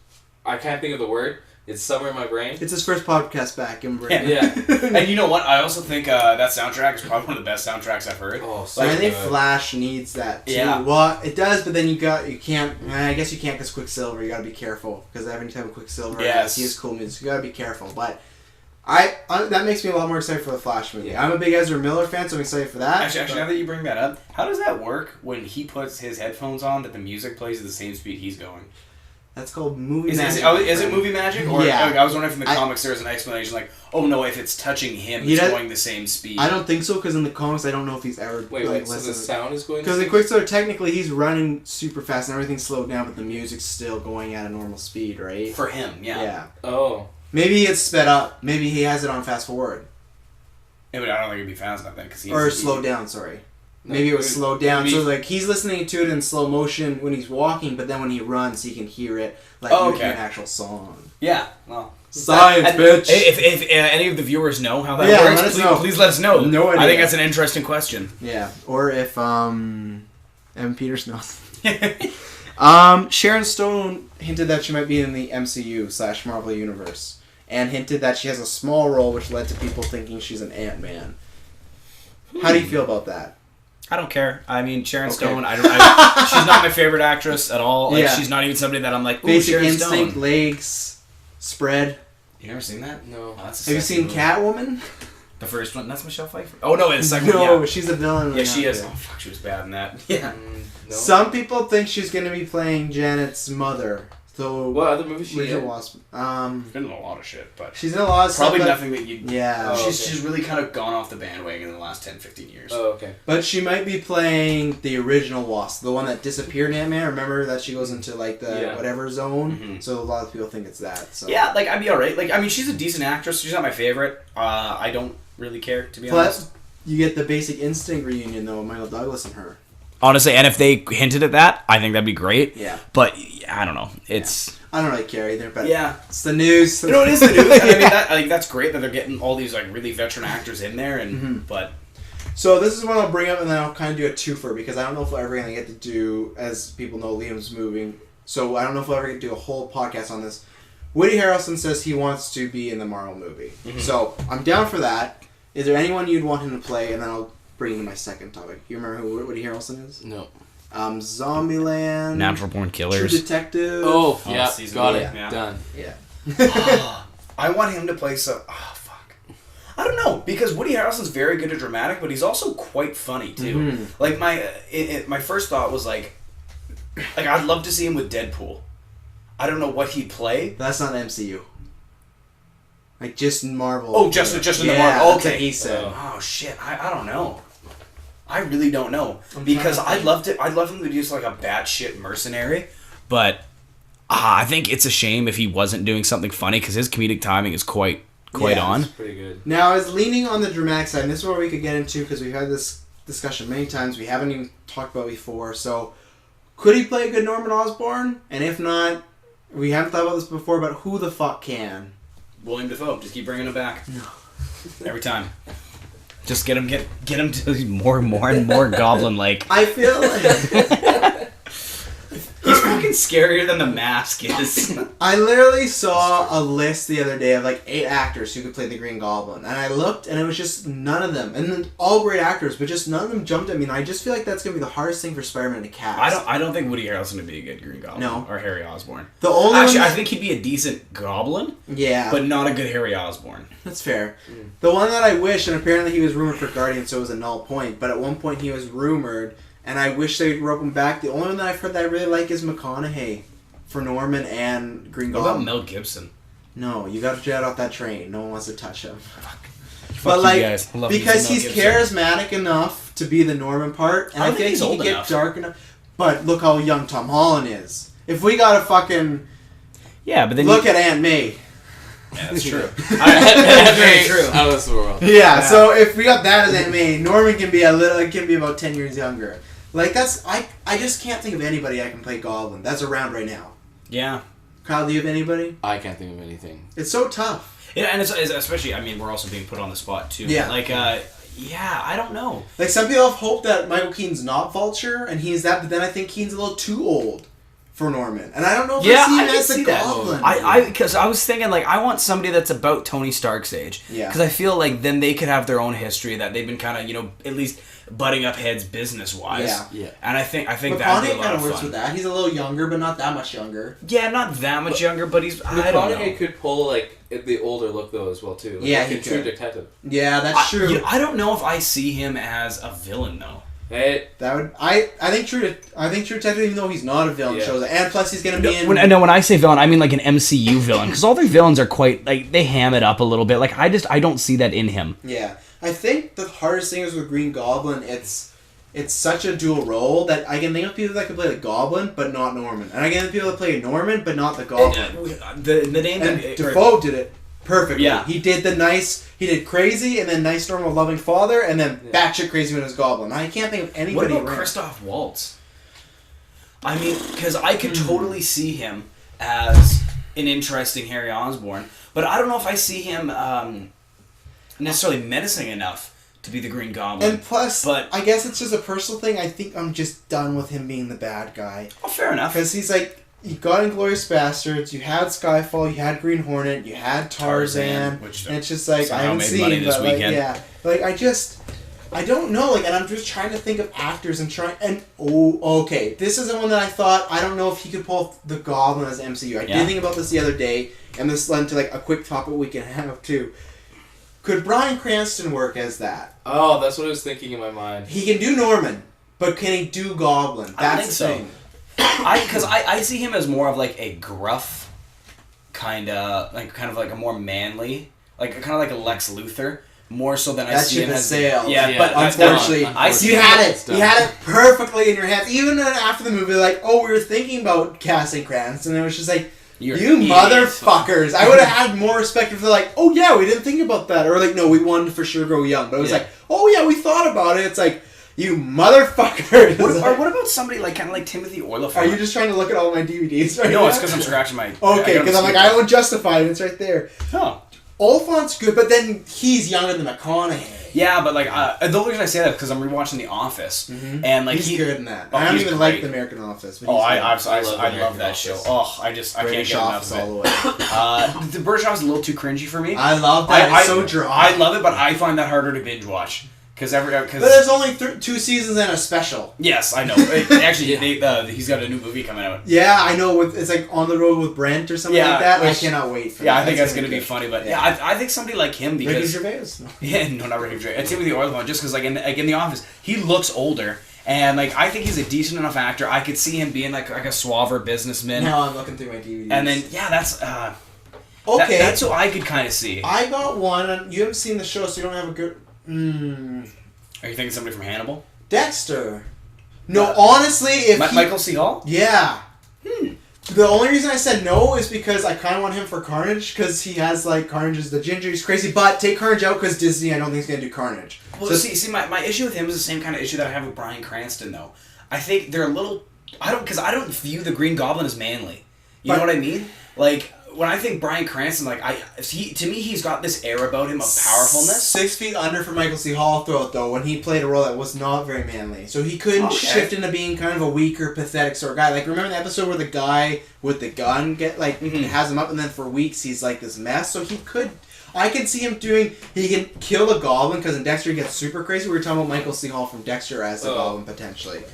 I can't think of the word. It's somewhere in my brain. It's his first podcast back in brain. Yeah. And you know what? I also think that soundtrack is probably one of the best soundtracks I've heard. Oh, so I think Flash needs that too. Yeah. Well, it does, but then you can't. I guess you can't because Quicksilver. You got to be careful because every time Quicksilver, he has cool music. You got to be careful. But I that makes me a lot more excited for the Flash movie. Yeah. I'm a big Ezra Miller fan, so I'm excited for that. Actually, now that you bring that up, how does that work when he puts his headphones on that the music plays at the same speed he's going? That's called movie magic. Is it movie magic? Or I was wondering if in the comics there's an explanation like, oh no, if it's touching him, it's going the same speed. I don't think so, because in the comics I don't know if he's ever... Wait, so the sound is going... Because in Quicksilver, technically he's running super fast and everything's slowed down, but the music's still going at a normal speed, right? For him, yeah. Yeah. Oh. Maybe it's sped up. Maybe he has it on fast forward. Yeah, but I don't think it'd be fast enough then. Or slowed down, sorry. Maybe it was slowed down, so like he's listening to it in slow motion when he's walking, but then when he runs, he can hear it like an actual song. Yeah, well, science, bitch. If any of the viewers know how that works, please let us know. No idea. I think that's an interesting question. Yeah, or if Evan Peters knows. Sharon Stone hinted that she might be in the MCU / Marvel universe, and hinted that she has a small role, which led to people thinking she's an Ant-Man. How do you feel about that? I don't care. I mean, Sharon Stone, she's not my favorite actress at all. Like, she's not even somebody that I'm like, ooh, Basic Sharon Instinct, Stone. Legs, Spread. You never seen that? No. Oh, have you seen movie. Catwoman? The first one? That's Michelle Pfeiffer. Oh, no, it's the second one. No, she's a villain. Yeah, she is. Oh, fuck, she was bad in that. Yeah. No. Some people think she's going to be playing Janet's mother. So what other movies she in? She's been in a lot of shit, but... She's in a lot of stuff. Probably nothing that you... Yeah. She's really kind of gone off the bandwagon in the last 10, 15 years. Oh, okay. But she might be playing the original Wasp, the one that disappeared in Ant-Man. Remember that she goes into, like, the whatever zone? Mm-hmm. So a lot of people think it's that. So. Yeah, like, I'd be alright. Like, I mean, she's a decent actress. She's not my favorite. I don't really care, to be honest. You get the Basic Instinct reunion, though, with Michael Douglas and her. Honestly, and if they hinted at that, I think that'd be great. Yeah. But, I don't know. It's... I don't really care either, but it's the news. You know, it is the news. And I mean, that's great that they're getting all these like really veteran actors in there, and but. So this is what I'll bring up, and then I'll kind of do a twofer because I don't know if we're ever going to get to do, as people know, Liam's moving. So I don't know if we'll ever get to do a whole podcast on this. Woody Harrelson says he wants to be in the Marvel movie. Mm-hmm. So I'm down for that. Is there anyone you'd want him to play? And then I'll bring in my second topic. You remember who Woody Harrelson is? No. Zombieland. Natural Born Killers. True Detective. Oh yeah, got it. Yeah. Done. Yeah. I want him to play some... Oh, fuck. I don't know, because Woody Harrelson's very good at dramatic, but he's also quite funny, too. Mm-hmm. Like, my first thought was, like, I'd love to see him with Deadpool. I don't know what he'd play. That's not MCU. Like, just Marvel. Oh, just in the Marvel. Okay. He said. Oh, shit. I don't know. I really don't know. Because I'd love him to be just, like, a batshit mercenary, but... I think it's a shame if he wasn't doing something funny because his comedic timing is quite on. It's pretty good. Now, I was leaning on the dramatic side, and this is where we could get into because we've had this discussion many times. We haven't even talked about it before. So, could he play a good Norman Osborn? And if not, we haven't thought about this before, but who the fuck can? William Dafoe. Just keep bringing him back. No. Every time. Just get him to be more and more Goblin-like. I feel like... He's fucking scarier than the Mask is. I literally saw a list the other day of like 8 actors who could play the Green Goblin. And I looked and it was just none of them. And then all great actors, but just none of them jumped at me. And I just feel like that's going to be the hardest thing for Spider-Man to cast. I don't think Woody Harrelson would be a good Green Goblin. No. Or Harry Osborn. I think he'd be a decent Goblin. Yeah. But not a good Harry Osborn. That's fair. The one that I wish, and apparently he was rumored for Guardian, so it was a null point. But at one point he was rumored... And I wish they would rope him back. The only one that I've heard that I really like is McConaughey for Norman and Green Goblin. What about Mel Gibson? No, you got to get off that train. No one wants to touch him. But like, you guys. because he's charismatic enough to be the Norman part, and I think he can get dark enough. But look how young Tom Holland is. If we got to fucking but then look at Aunt May. Yeah, that's true. That's very true. Out of this world. Yeah, so if we got that as Aunt May, Norman can be about 10 years younger. Like, that's... I just can't think of anybody I can play Goblin. That's around right now. Yeah. Kyle, do you have anybody? I can't think of anything. It's so tough. Yeah, and it's especially... I mean, we're also being put on the spot, too. Yeah. Like, I don't know. Like, some people have hope that Michael Keaton's not Vulture, and he's that, but then I think Keaton's a little too old for Norman. And I don't know if I see him as the Goblin. Because I was thinking, like, I want somebody that's about Tony Stark's age. Yeah. Because I feel like then they could have their own history that they've been kind of, at least... butting up heads business-wise. Yeah. And I think that'd be a lot of works fun. With that. He's a little younger, but not that much younger. Yeah, not that much younger, but he's... I don't know. McConaughey could pull, like, the older look, though, as well, too. Like, yeah, he could. True Detective. Yeah, that's true. I don't know if I see him as a villain, though. That would... I think True Detective, even though he's not a villain, shows it. And plus he's going to be in... When I say villain, I mean, like, an MCU villain. Because all their villains are quite... Like, they ham it up a little bit. Like, I don't see that in him. Yeah. I think the hardest thing is with Green Goblin, it's such a dual role that I can think of people that can play the Goblin, but not Norman. And I can think of people that play Norman, but not the Goblin. The name... And Dafoe did it perfectly. Yeah. He did crazy, and then nice, normal, loving father, and then batshit crazy when he was Goblin. I can't think of anybody What about Christoph Waltz? I mean, because I could totally see him as an interesting Harry Osborn, but I don't know if I see him necessarily menacing enough to be the Green Goblin. And plus, I guess it's just a personal thing. I think I'm just done with him being the bad guy. Oh, fair enough. Because he's like, you got Inglourious Bastards, you had Skyfall, you had Green Hornet, you had Tarzan, which and it's just like, I haven't seen, but I don't know, like, and I'm just trying to think of actors and okay, this is the one that I thought, I don't know if he could pull the Goblin as MCU. I did think about this the other day, and this led to like a quick topic we can have too. Could Bryan Cranston work as that? Oh, that's what I was thinking in my mind. He can do Norman, but can he do Goblin? That's the thing. Because I see him as more of like a gruff, kind of like a more manly, like kind of like a Lex Luthor, more so than I see him as. But unfortunately, you had it perfectly in your hands. Even after the movie, like, we were thinking about casting Cranston, and it was just like, you motherfuckers! I would have had more respect if they're like, we didn't think about that, or like, no, we wanted to for sure go young, but it was like, we thought about it. It's like, you motherfuckers! What about somebody like kind of like Timothy Olyphant? Are you just trying to look at all my DVDs right now? No, it's because I'm scratching my... Okay, because I'm like, I will justify it. It's right there. Oh. Olyphant's good, but then he's younger than McConaughey. Yeah, but like, the only reason I say that is because I'm rewatching The Office, and like he's good in that. I don't even like The American Office. But I love that show. Oh, I can't get enough of it. All the way. The British Office is a little too cringy for me. I love that. It's so dry. I love it, but I find that harder to binge watch. But there's only 2 seasons and a special. Yes, I know. Actually, he's got a new movie coming out. Yeah, I know. It's like On the Road with Brent or something like that. I cannot wait for that. Yeah, I think that's going to be funny. But I think somebody like him because... Ricky Gervais? No, not Ricky Gervais. It's Timothy Olyphant, just because like in The Office, he looks older. And like I think he's a decent enough actor. I could see him being like a suaver businessman. Now I'm looking through my DVDs. And then, that's... okay. That's what I could kind of see. I got one. And you haven't seen the show, so you don't have a good... Are you thinking somebody from Hannibal? Dexter. No, honestly, if Michael C. Hall? Yeah. The only reason I said no is because I kind of want him for Carnage, because he has, like, Carnage is the ginger, he's crazy, but take Carnage out because Disney I don't think is going to do Carnage. Well, so see, my issue with him is the same kind of issue that I have with Bryan Cranston, though. I think they're a little... Because I don't view the Green Goblin as manly. You know what I mean? Like... When I think Bryan Cranston, like to me, he's got this air about him of powerfulness. 6 feet under for Michael C. Hall throughout, though, when he played a role that was not very manly. So he couldn't shift into being kind of a weaker, pathetic sort of guy. Like, remember the episode where the guy with the gun has him up, and then for weeks he's like this mess? So he could... I can see him he can kill the Goblin, because in Dexter he gets super crazy. We were talking about Michael C. Hall from Dexter as the Goblin, potentially.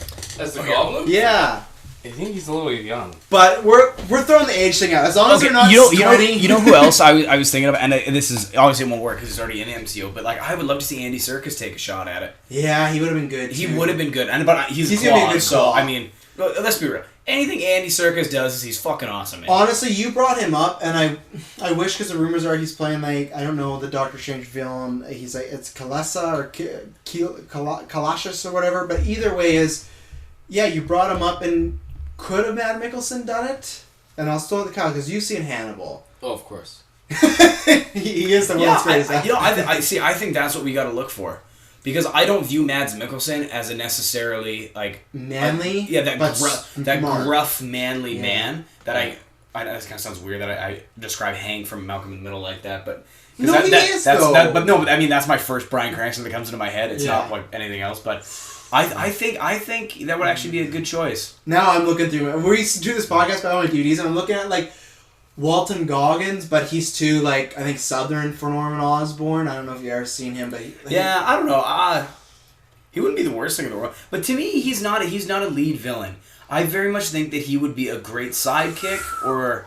As the Goblin? Yeah. I think he's a little young. But we're throwing the age thing out. As long as they're not you know who else I was thinking of, and this is obviously it won't work because he's already in the MCU. But like I would love to see Andy Serkis take a shot at it. Yeah, he would have been good. He would have been good, but he's gonna be a good Claw. So I mean, let's be real. Anything Andy Serkis does is he's fucking awesome. Man. Honestly, you brought him up, and I wish, because the rumors are he's playing, like, I don't know, the Doctor Strange villain. He's like, it's Kalesa or Kalashis or whatever. But either way you brought him up, and could have Matt Mikkelsen done it? And I'll still at the couch, because you've seen Hannibal. Oh, of course. he is the world's greatest actor. I think that's what we got to look for. Because I don't view Mads Mikkelsen as a necessarily, like... manly? That gruff, manly man that I this kind of sounds weird that I describe Hank from Malcolm in the Middle like that, but... No, he is, though. But no, I mean, that's my first Bryan Cranston that comes into my head. It's not like anything else, but... I think that would actually be a good choice. Now I'm looking through... We used to do this podcast about my DVDs, and I'm looking at, like... Walton Goggins, but he's too, like, I think Southern for Norman Osborne. I don't know if you've ever seen him, but... I don't know. He wouldn't be the worst thing in the world. But to me, he's not a lead villain. I very much think that he would be a great sidekick, or...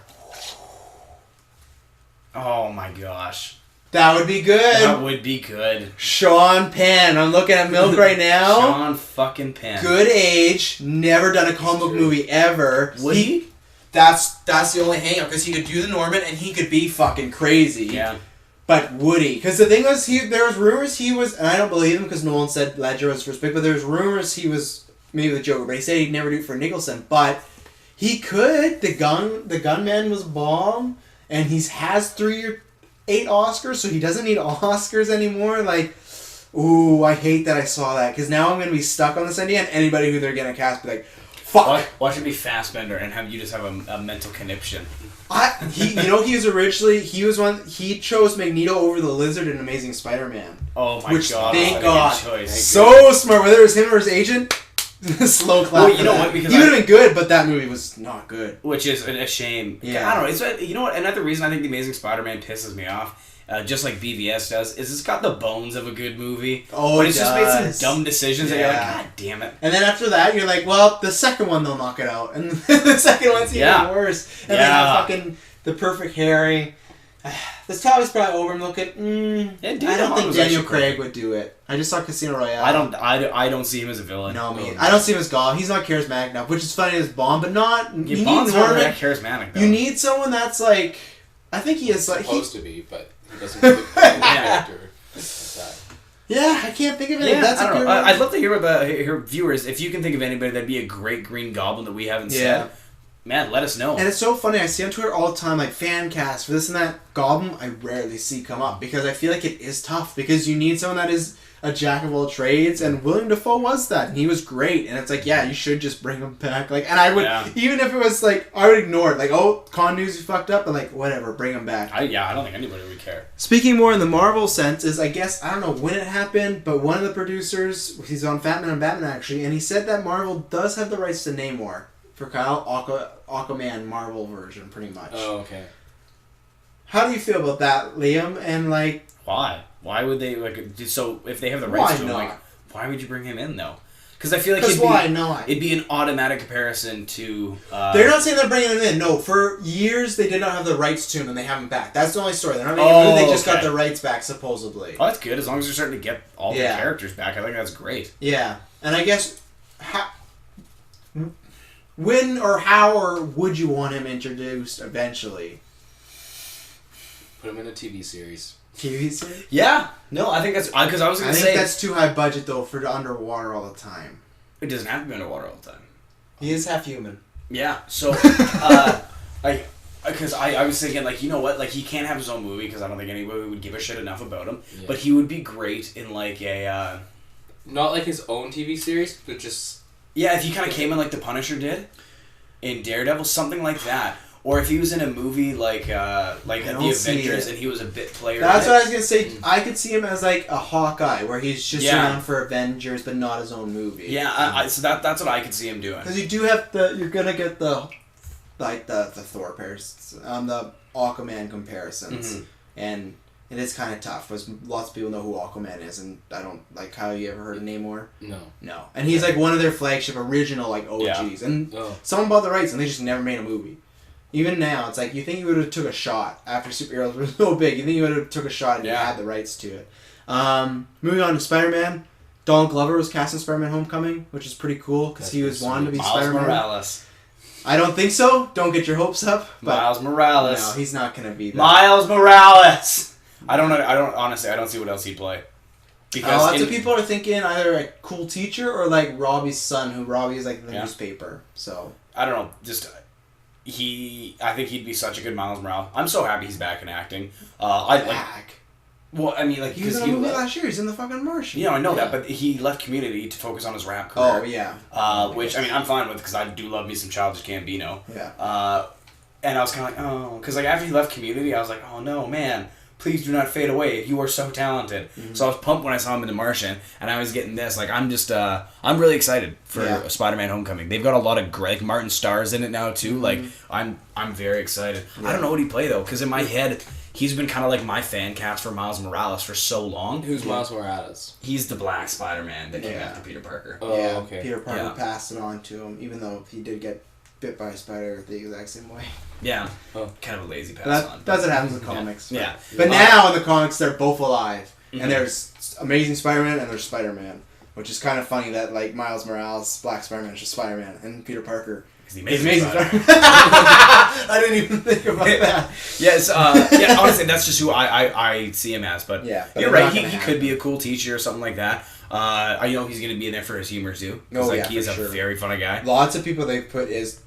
Oh my gosh. That would be good. That would be good. Sean Penn. I'm looking at Milk right now. Sean fucking Penn. Good age. Never done a comic book movie ever. Would he? That's the only hang-up, because he could do the Norman, and he could be fucking crazy. Yeah. But would he? Because the thing was, there was rumors he was, and I don't believe him because Nolan said Ledger was first pick, but there was rumors he was maybe the Joker, but he said he'd never do it for Nicholson. But he could. The Gunman was bomb, and he has 8 Oscars, so he doesn't need Oscars anymore. Like, ooh, I hate that I saw that, because now I'm going to be stuck on this idea, and anybody who they're going to cast be like, fuck. Watch it be Fassbender and have you just have a mental conniption. He chose Magneto over the Lizard in Amazing Spider-Man. Oh my god! Thank God, so smart. Whether it was him or his agent, slow clap. Well, you know what? Because he would have been good, but that movie was not good. Which is a shame. Yeah. I don't know. It's, you know what? Another reason I think the Amazing Spider-Man pisses me off. Just like BVS does, is it's got the bones of a good movie. Oh, but it's just made some dumb decisions that you're like, God damn it. And then after that, you're like, well, the second one they'll knock it out, and the second one's even worse. And they have fucking the perfect Harry. This topic is probably over. I'm looking. I don't think Daniel Craig would do it. I just saw Casino Royale. I don't see him as a villain. No, I don't see him as Goblin. He's not charismatic enough, which is funny as Bond, but not. Yeah, Bond's not that charismatic. Though. You need someone that's like. I think he is like supposed to be, but. Doesn't really character like that. Yeah, I can't think of any. Yeah, I don't know. I'd love to hear viewers, if you can think of anybody that'd be a great Green Goblin that we haven't said. Man, let us know. And it's so funny. I see on Twitter all the time, like, fan cast for this and that. Goblin, I rarely see come up, because I feel like it is tough, because you need someone that is a jack of all trades, and William Dafoe was that, and he was great, and it's like, yeah, you should just bring him back, like, and I would, even if it was, like, I would ignore it, like, oh, continuity's fucked up, but, like, whatever, bring him back. I don't think anybody would care. Speaking more in the Marvel sense is, I guess, I don't know when it happened, but one of the producers, he's on Fat Man and Batman, actually, and he said that Marvel does have the rights to Namor for Kyle, Aquaman Marvel version, pretty much. Oh, okay. How do you feel about that, Liam, and, like... Why? Why would they, like, so if they have the rights to him, like, why would you bring him in, though? Because I feel like it'd be an automatic comparison to... They're not saying they're bringing him in. No, for years they did not have the rights to him, and they have him back. That's the only story. They're not bringing him in. They just got the rights back, supposedly. Oh, that's good. As long as they're starting to get all the characters back, I think that's great. Yeah. And I guess... when or how or would you want him introduced eventually? Put him in a TV series. TV series? Yeah. No, I think that's... Because I was going to say... I think that's too high budget, though, for underwater all the time. It doesn't have to be underwater all the time. He is half human. Yeah. So, because I was thinking, like, you know what? Like, he can't have his own movie because I don't think anybody would give a shit enough about him. Yeah. But he would be great in, like, a... not, like, his own TV series, but just... Yeah, if he kind of came in like The Punisher did in Daredevil, something like that. Or if he was in a movie like The Avengers and he was a bit player. That's what I was going to say. I could see him as, like, a Hawkeye, where he's just around for Avengers, but not his own movie. Yeah, so that's what I could see him doing. Because you do have you're going to get the Thor pairs, the Aquaman comparisons. Mm-hmm. And it is kind of tough, because lots of people know who Aquaman is, and I don't, like, Kyle, you ever heard of Namor? No. And he's, like, one of their flagship original, like, OGs. Yeah. And someone bought the rights, and they just never made a movie. Even now, it's like, you think you would have took a shot after superheroes were so big. You think you would have took a shot and you had the rights to it. Moving on to Spider-Man. Donald Glover was cast in Spider-Man Homecoming, which is pretty cool, because he was wanted to be Spider-Man. Miles Morales. I don't think so. Don't get your hopes up. But Miles Morales. No, he's not going to be there. Miles Morales! I don't know. Honestly, I don't see what else he'd play. Because lots of people are thinking either a cool teacher or, like, Robbie's son, who Robbie is, like, the newspaper. So I don't know. I think he'd be such a good Miles Morales. I'm so happy he's back in acting. Well, I mean, like, he was in a movie last year. He's in The fucking Martian. I know that, but he left Community to focus on his rap career. Oh yeah. Which, I mean, I'm fine with, because I do love me some Childish Gambino. Yeah. And I was kind of like, because, like, after he left Community, I was like, oh no, man, please do not fade away. You are so talented. Mm-hmm. So I was pumped when I saw him in The Martian, and I was getting this. Like, I'm really excited for Spider-Man Homecoming. They've got a lot of Greg Martin stars in it now too. Mm-hmm. Like, I'm very excited. Yeah. I don't know what he'd play though, because in my head, he's been kind of like my fan cast for Miles Morales for so long. Who's Miles Morales? He's the Black Spider-Man that came after Peter Parker. Oh, yeah, okay. Peter Parker passed it on to him, even though he did get bit by a spider the exact same way. Yeah. Kind of a lazy pass on. That's what happens in the comics. Yeah. But now in the comics, they're both alive. Mm-hmm. And there's Amazing Spider-Man and there's Spider-Man. Which is kind of funny that, like, Miles Morales, Black Spider-Man, is just Spider-Man. And Peter Parker is the Amazing Spider-Man. I didn't even think about that. Yes, honestly, that's just who I see him as. But you're right, he could be a cool teacher or something like that. I know he's going to be in there for his humor, too. Because he is a very funny guy. Lots of people they put is...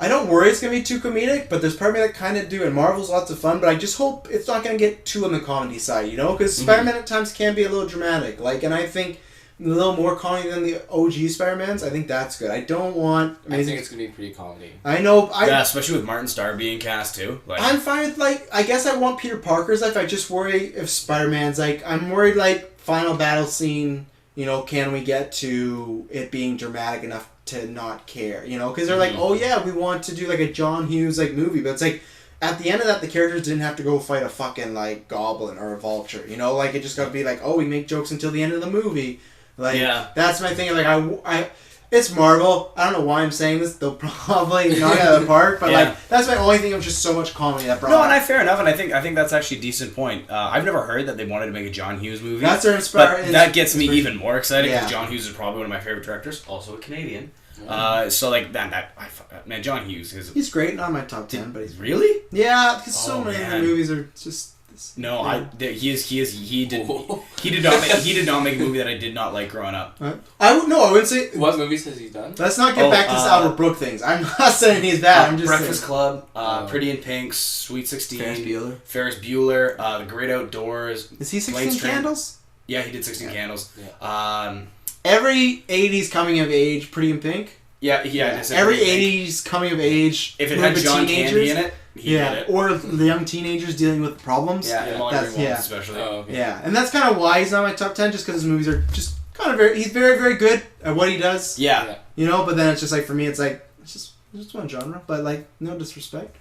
I don't worry it's going to be too comedic, but there's part of me that kind of do, and Marvel's lots of fun, but I just hope it's not going to get too on the comedy side, Because Spider-Man at times can be a little dramatic, and I think a little more comedy than the OG Spider-Mans. I think that's good. I don't want... I think it's going to be pretty comedy. I know... yeah, especially with Martin Starr being cast, too. I'm fine with, I guess I want Peter Parker's life. I just worry if Spider-Man's, I'm worried, final battle scene, can we get to it being dramatic enough to not care, because they're like, oh yeah, we want to do a John Hughes like movie, but it's at the end of that, the characters didn't have to go fight a fucking Goblin or a Vulture, it just got to be we make jokes until the end of the movie, that's my thing. I it's Marvel. I don't know why I'm saying this. They'll probably knock it out of the park, but that's my only thing of just so much comedy that brought. No, and fair enough, and I think that's actually a decent point. I've never heard that they wanted to make a John Hughes movie. That's their that gets me even more excited because John Hughes is probably one of my favorite directors, also a Canadian. Man, John Hughes he's great, not my top 10, but he's really because so many of the movies are just. No, he did not make a movie that I did not like growing up. I wouldn't say. What movies has he done? Let's not get back to this Albert Brooke things. I'm not saying he's bad. I'm just Breakfast saying. Club, Pretty in Pink, Sweet 16, Ferris Bueller, The Great Outdoors. Is he 16 Candles? Yeah, he did 16 Candles. Yeah. Every 80s coming of age, Pretty in Pink. Yeah. Every 80s coming of age. If it had John Candy in it, he did it. Or the young teenagers dealing with problems. Especially. Oh, okay. Yeah, and that's kind of why he's not my top 10, just because his movies are just kind of he's very, very good at what he does. Yeah. But then it's just for me, it's it's just one genre, but no disrespect.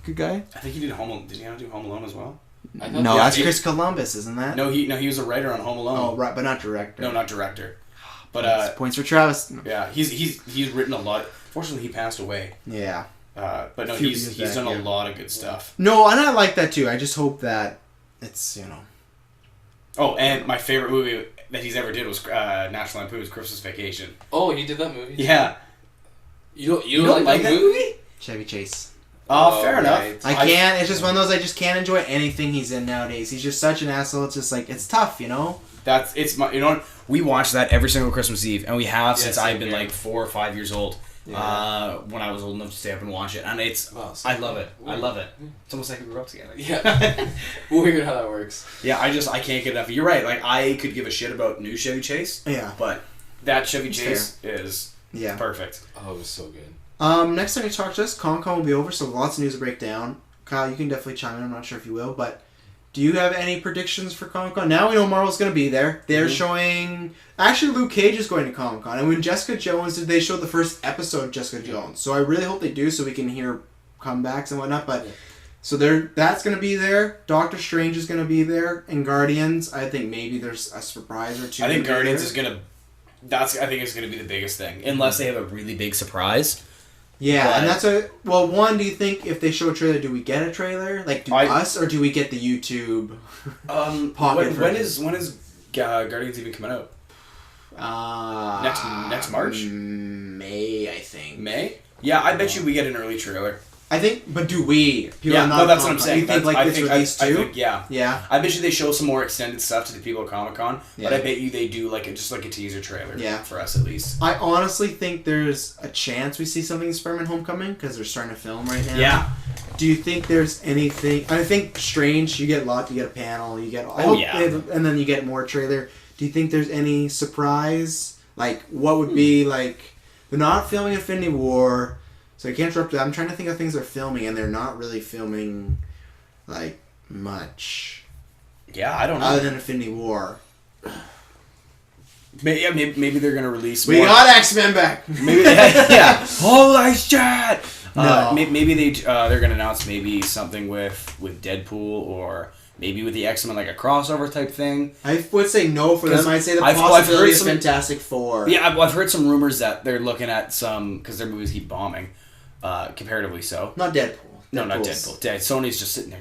Good guy. I think he did Home Alone. Did he not do Home Alone as well? No, that's Chris Columbus, isn't that? No, he was a writer on Home Alone. Oh, right, but not director. No, not director. But points for Travis. Yeah, he's written a lot. Fortunately, he passed away. Yeah. But no, he's done a lot of good stuff. No, and I like that too. I just hope that it's Oh, and my favorite movie that he's ever did was National Lampoon's Christmas Vacation. Oh, he did that movie? Yeah. You don't like that movie? Chevy Chase. Oh, fair enough. I can't. It's just one of those. I just can't enjoy anything he's in nowadays. He's just such an asshole. It's just it's tough, We watch that every single Christmas Eve, and we have since I've been 4 or 5 years old. Yeah. When I was old enough to stay up and watch it, and I love it. I love it. It's almost like we grew up together. Yeah. Weird how that works. Yeah, I can't get enough. You're right. Like I could give a shit about new Chevy Chase. Yeah. But that Chevy Chase is perfect. Oh, it was so good. Next time you talk to us, Comic-Con will be over, so lots of news to break down. Kyle, you can definitely chime in. I'm not sure if you will, but do you have any predictions for Comic-Con? Now we know Marvel's going to be there. They're showing... Actually, Luke Cage is going to Comic-Con. And when Jessica Jones did, they showed the first episode of Jessica Jones. So I really hope they do so we can hear comebacks and whatnot. But so that's going to be there. Doctor Strange is going to be there. And Guardians, I think maybe there's a surprise or two. I think Guardians is going to... I think it's going to be the biggest thing. Unless they have a really big surprise. Yeah, and that's one, do you think if they show a trailer, do we get a trailer? Like, or do we get the YouTube pocket when is Guardians even coming out? Next March? May, I think. May? Yeah, I bet you we get an early trailer. I think, but do we? That's what I'm saying. You think it's released too? Yeah. I bet you they show some more extended stuff to the people at Comic-Con, but I bet you they do just a teaser trailer for us at least. I honestly think there's a chance we see something in Spider-Man Homecoming because they're starting to film right now. Yeah. Do you think there's anything... I think Strange, you get a lot, you get a panel, you get... and then you get more trailer. Do you think there's any surprise? Like, what would be like... They're not filming Infinity War... So I can't interrupt that. I'm trying to think of things they're filming, and they're not really filming, like, much. Yeah, I don't know. Other than Infinity War. Maybe they're going to release more. We got X-Men back! Maybe Holy shit! No. Maybe they're going to announce maybe something with Deadpool, or maybe with the X-Men, like a crossover type thing. I would say no for them. I'd say the possibility of Fantastic Four. Yeah, I've heard some rumors that they're looking at some... Because their movies keep bombing. Comparatively so. Not Deadpool. No, not Deadpool. Sony's just sitting there,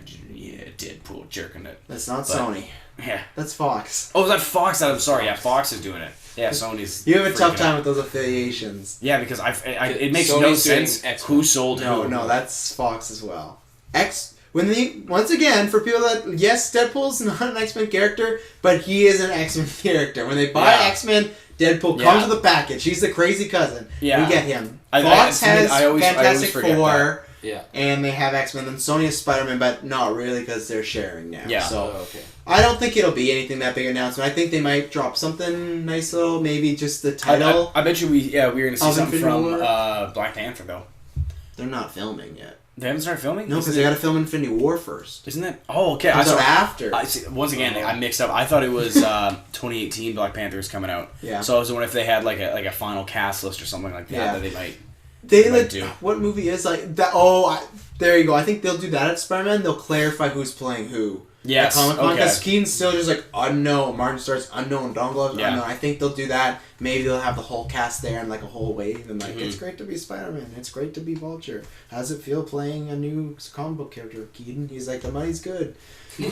Deadpool, jerking it. That's not Sony. Yeah. That's Fox. Oh, is that Fox? I'm sorry, yeah, Fox is doing it. Yeah, Sony's... You have a tough time with those affiliations. Yeah, because it makes no sense who sold who. No, that's Fox as well. Once again, for people that... Yes, Deadpool's not an X-Men character, but he is an X-Men character. When they buy X-Men... Deadpool comes with the package. He's the crazy cousin. Yeah. We get him. Fox has Fantastic Four, and they have X-Men. And Sony has Spider-Man, but not really because they're sharing now. Yeah. So I don't think it'll be anything that big announcement. I think they might drop something nice little, maybe just the title. I bet you we're going to see something from Black Panther, though. They're not filming yet. They haven't started filming? No, because they got to film Infinity War first. Isn't that... Oh, okay. I saw after. Once again, I mixed up. I thought it was 2018 Black Panther was coming out. Yeah. So I was wondering if they had like a final cast list or something like that that they might... They do. What movie is like that? There you go. I think they'll do that at Spider-Man. They'll clarify who's playing who. Yes. At Comic-Con, because Keaton's still just like unknown. Martin Starr's unknown. Don Glover's unknown. I think they'll do that. Maybe they'll have the whole cast there and like a whole wave. And like, it's great to be Spider-Man. It's great to be Vulture. How does it feel playing a new comic book character? Keaton, he's like, the money's good. And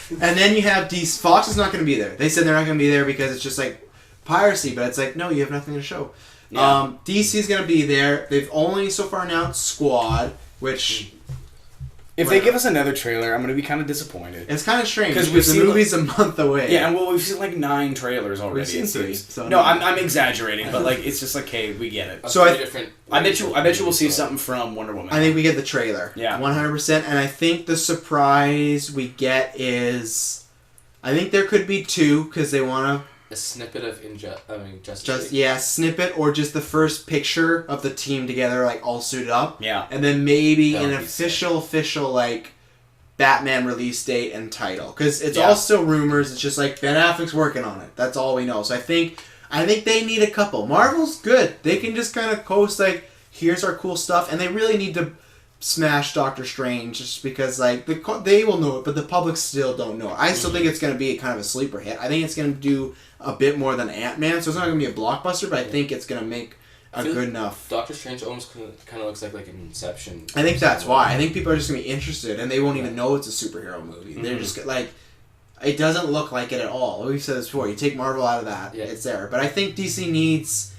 then you have DC. Fox is not going to be there. They said they're not going to be there because it's just like piracy. But it's like, no, you have nothing to show. Yeah. DC is going to be there. They've only so far announced Squad, which... If they give us another trailer, I'm going to be kind of disappointed. It's kind of strange because the movie's a month away. Yeah, and we've seen like 9 trailers already. We've seen 3. So no, I'm exaggerating, but like it's just like, hey, we get it. So I bet you we'll see something from Wonder Woman. I think we get the trailer. Yeah, 100%. And I think the surprise we get is, I think there could be 2 because they want to. A snippet of Justice League. Snippet or just the first picture of the team together, like all suited up. Yeah. And then maybe an official like Batman release date and title, because it's all still rumors. It's just like Ben Affleck's working on it. That's all we know. So I think they need a couple. Marvel's good. They can just kind of coast like, here's our cool stuff, and they really need to smash Doctor Strange just because like they will know it, but the public still don't know it. I still think it's going to be kind of a sleeper hit. I think it's going to do a bit more than Ant-Man, so it's not going to be a blockbuster, but I think it's going to make a good enough. Doctor Strange almost kind of looks like an Inception. I think that's why. I think people are just going to be interested, and they won't even know it's a superhero movie. They're just like, it doesn't look like it at all. We've said this before. You take Marvel out of that, it's there. But I think DC needs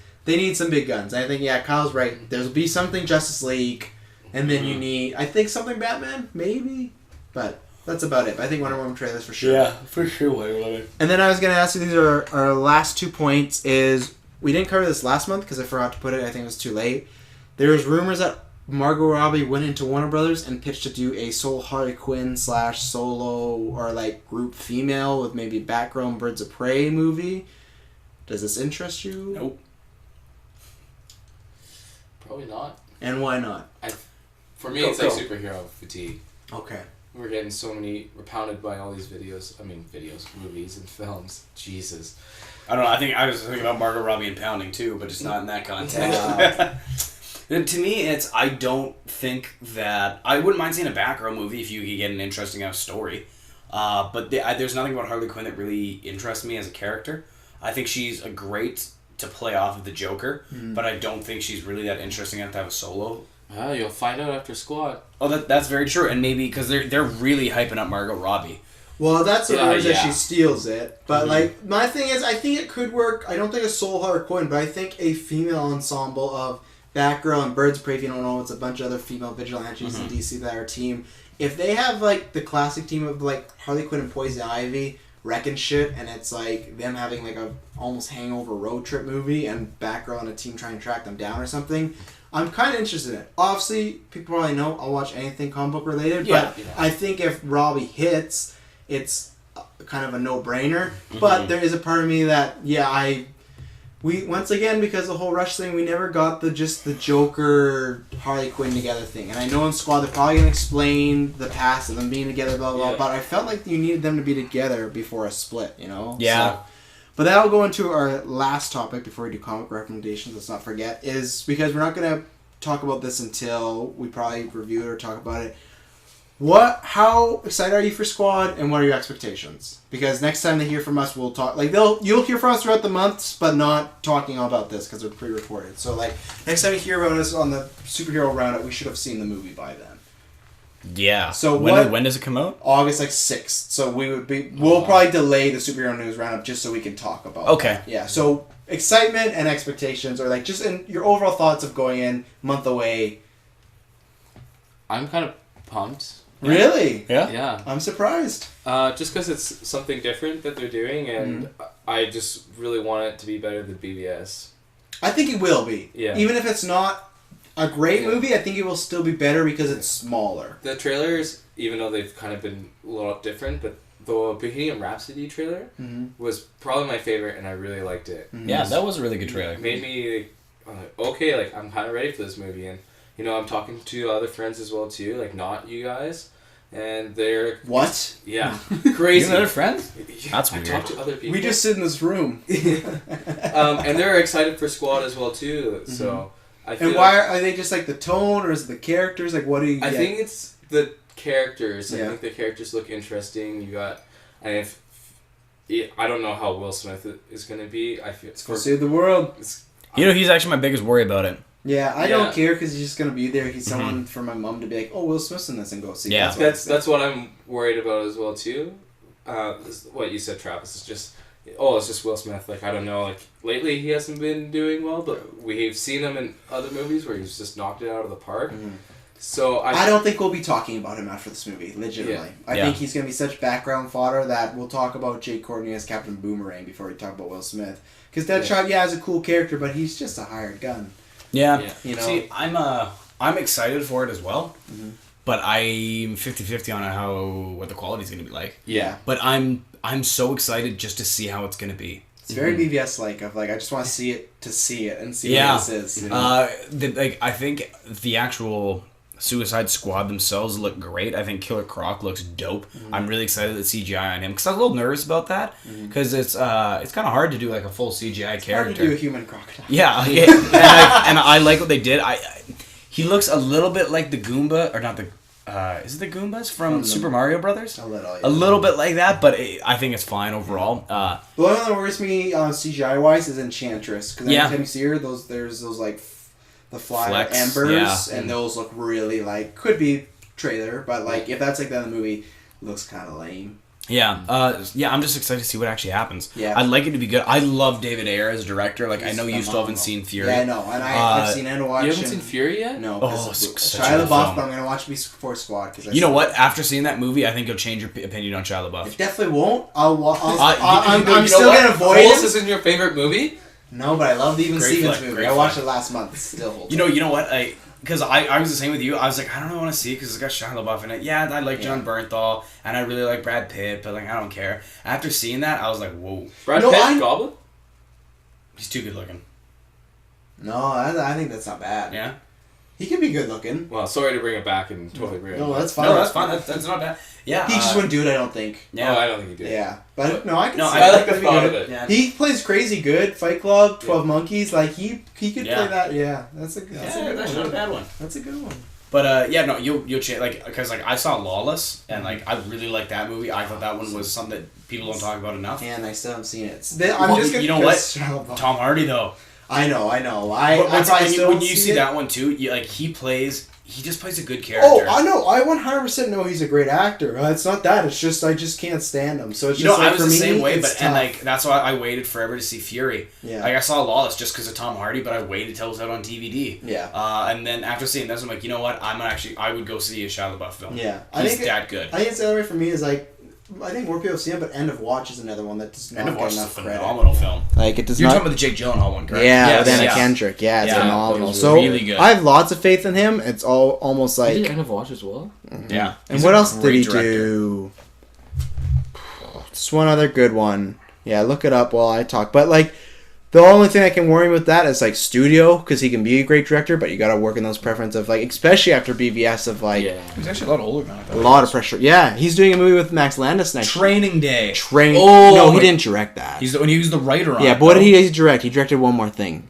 some big guns. And I think Kyle's right. There'll be something Justice League. And then you need, I think, something Batman, maybe, but that's about it. But I think Wonder Woman trailers for sure. Yeah, for sure Wonder Woman. And then I was going to ask you, these are our last 2 points, is we didn't cover this last month because I forgot to put it. I think it was too late. There's rumors that Margot Robbie went into Warner Brothers and pitched to do a sole Harley Quinn / solo or like group female with maybe Batgirl and Birds of Prey movie. Does this interest you? Nope. Probably not. And why not? For me, it's like superhero fatigue. Okay. We're getting we're pounded by all these movies, movies, and films. Jesus. I don't know. I think I was thinking about Margot Robbie and pounding too, but just not in that context. To me, I don't think that I wouldn't mind seeing a Batgirl movie if you could get an interesting enough story. But there's nothing about Harley Quinn that really interests me as a character. I think she's a great to play off of the Joker, but I don't think she's really that interesting enough to have a solo. You'll find out after Squad. Oh, that's very true, and maybe because they're really hyping up Margot Robbie. Well, that's the rumors that she steals it. But like my thing is, I think it could work. I don't think a solo Harley Quinn, but I think a female ensemble of Batgirl and Birds of Prey. If you don't know, it's a bunch of other female vigilantes in DC that are a team. If they have like the classic team of like Harley Quinn and Poison Ivy wrecking shit, and it's like them having like a almost hangover road trip movie, and Batgirl and a team trying to track them down or something, I'm kind of interested in it. Obviously, people probably know I'll watch anything comic book related, but I think if Robbie hits, it's kind of a no-brainer. But there is a part of me that we once again, because the whole Rush thing, we never got the Joker Harley Quinn together thing. And I know in Squad they're probably gonna explain the past of them being together, blah blah. But I felt like you needed them to be together before a split, you know? Yeah. So, but that'll go into our last topic before we do comic recommendations. Let's not forget, is because we're not gonna talk about this until we probably review it or talk about it. How excited are you for Squad, and what are your expectations? Because next time they hear from us, we'll talk. Like you'll hear from us throughout the months, but not talking about this because they're pre-recorded. So like next time you hear about us on the superhero roundup, we should have seen the movie by then. Yeah. So when does it come out? August 6th. So we'll probably delay the superhero news roundup just so we can talk about. Okay. That. Yeah. So excitement and expectations, or like just in your overall thoughts of going in month away. I'm kind of pumped. Really? Yeah. Yeah. I'm surprised. Just because it's something different that they're doing, and I just really want it to be better than BVS. I think it will be. Yeah. Even if it's not a great movie, I think it will still be better because it's smaller. The trailers, even though they've kind of been a lot different, but the Bohemian Rhapsody trailer was probably my favorite, and I really liked it. Yeah, that was a really good trailer. It made me okay, like I'm kind of ready for this movie, and you know I'm talking to other friends as well too, like not you guys. And they're... What? Yeah. Crazy. You have other friends? That's weird. I talk to other people. We just sit in this room. And they're excited for Squad as well, too. So, I feel and why are they just like the tone, or is it the characters? Like, what do you get? I think it's the characters. Yeah. I think the characters look interesting. You got... And I don't know how Will Smith is going to be. I feel... Let's go save the world. You know, he's actually my biggest worry about it. Yeah, I don't care because he's just going to be there. He's someone for my mom to be like, oh, Will Smith's in this, and go see. Yeah. That's what I'm worried about as well, too. What you said, Travis, is just... it's just Will Smith. Like, I don't know. Like, lately he hasn't been doing well, but we've seen him in other movies where he's just knocked it out of the park. So I don't think we'll be talking about him after this movie, legitimately. Yeah. I think he's going to be such background fodder that we'll talk about Jake Courtney as Captain Boomerang before we talk about Will Smith. Because Deadshot, is a cool character, but he's just a hired gun. Yeah. You know? See, I'm excited for it as well, but I'm 50-50 on what the quality's going to be like. Yeah. But I'm so excited just to see how it's going to be. It's very BVS-like, of like, I just want to see it and see what this is. You know? I think the actual Suicide Squad themselves look great. I think Killer Croc looks dope. I'm really excited at CGI on him because I was a little nervous about that because it's kind of hard to do like a full CGI character. Hard to do a human crocodile. Yeah, and I like what they did. He looks a little bit like the Goomba, or not the. Is it the Goombas from Super Mario Brothers? A little, yeah. A little bit like that, but I think it's fine overall. The only one that worries me CGI wise is Enchantress, because every time you see her, there's those like the fly embers, and those look really like, could be trailer, but like if that's like that in the movie, it looks kind of lame. Yeah, I'm just excited to see what actually happens. Yeah. I'd like it to be good. I love David Ayer as a director. Like, I know you still haven't seen Fury. Yeah, I know, and I've seen and watched. You haven't seen Fury yet? No. It's Shia LaBeouf, but I'm gonna watch it before Squad. You know what? After seeing that movie, I think you'll change your opinion on Shia LaBeouf. It definitely won't. I'm still gonna avoid Cole him. is in your favorite movie? No, but I love the Even Great Stevens flick, movie. great I watched flick. it last month. Still. You know what? Because I was the same with you. I was like, I don't really want to see it because it's got Shia LaBeouf in it. Yeah, I like John Bernthal, and I really like Brad Pitt, but like I don't care. After seeing that, I was like, whoa. Brad Pitt, Goblin? He's too good looking. No, I think that's not bad. Yeah? He could be good looking. Well, sorry to bring it back and totally bring it No, back. that's fine. No, that's fine. That's not bad. Yeah. He just wouldn't do it, I don't think. Yeah. Oh, I don't think he did. Yeah. But no, I can No, see I that. like the That'd be thought good. of it. Yeah. He plays crazy good. Fight Club, 12 Monkeys. Like, he could Yeah. play that. Yeah, that's a good That's one. not a bad one. That's a good one. But no, you'll change, like, because like I saw Lawless and like I really liked that movie. I thought that one was something that people don't talk about enough. And I still haven't seen it. You know what? Tom Hardy though. I know. When you see that one too, he just plays a good character. Oh, I know. I 100% know he's a great actor. It's not that. It's just I just can't stand him. So it's just I like, was for the me, same way, it's but and tough. like that's why I waited forever to see Fury. Yeah. Like I saw Lawless just because of Tom Hardy, but I waited till it was out on DVD. Yeah. And then after seeing this, I'm like, you know what? I would go see a Shia LaBeouf film. Yeah. He's that good. I think it's the other way for me is like, I think more people see him, but End of Watch is another one that does not End of get Watch is a enough credit. phenomenal film. Like it does You're not. talking about the Jake Gyllenhaal one, correct? Yeah, Yes, with Anna yeah. Kendrick. Yeah, it's Yeah, phenomenal. that was So really good. I have lots of faith in him. It's almost He like. did End of Watch as well? Yeah. And He's what a else did great he director. do? Just one other good one. Yeah, look it up while I talk. But like, the only thing that can worry me with that is like studio, because he can be a great director, but you got to work in those preferences of like, especially after BVS of like He's actually a lot older than I thought. a lot of pressure. Yeah, he's doing a movie with Max Landis next. Training Day. Oh, no, he wait. didn't direct that. He was the writer on Yeah, it. but what though. did he direct? He directed one more thing.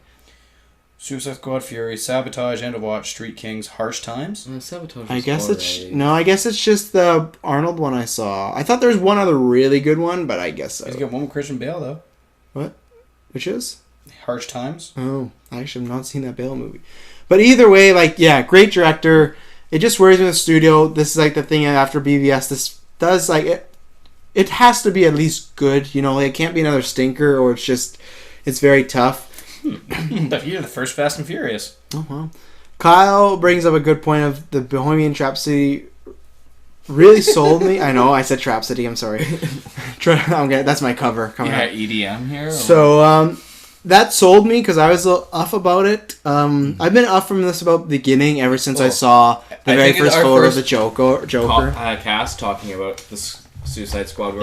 Suicide Squad, Fury, Sabotage, End of Watch, Street Kings, Harsh Times. Sabotage I guess I guess it's just the Arnold one I saw. I thought there was one other really good one, but I guess so. He's got one with Christian Bale though. What? Which is? Harsh Times. Oh, I actually have not seen that Bale movie. But either way, like, yeah, great director. It just worries me with the studio. This is like the thing after BVS. This does like it has to be at least good. You know, like, it can't be another stinker, or it's very tough. But you're the first Fast and Furious. Oh well. Kyle brings up a good point of the Bohemian Rhapsody. Really sold me. I know I said Trap City. I'm sorry. That's my cover coming up. EDM here. So that sold me because I was a little off about it. I've been off from this about the beginning ever since I saw the very first photo of the Joker. Cast talking about this Suicide Squad.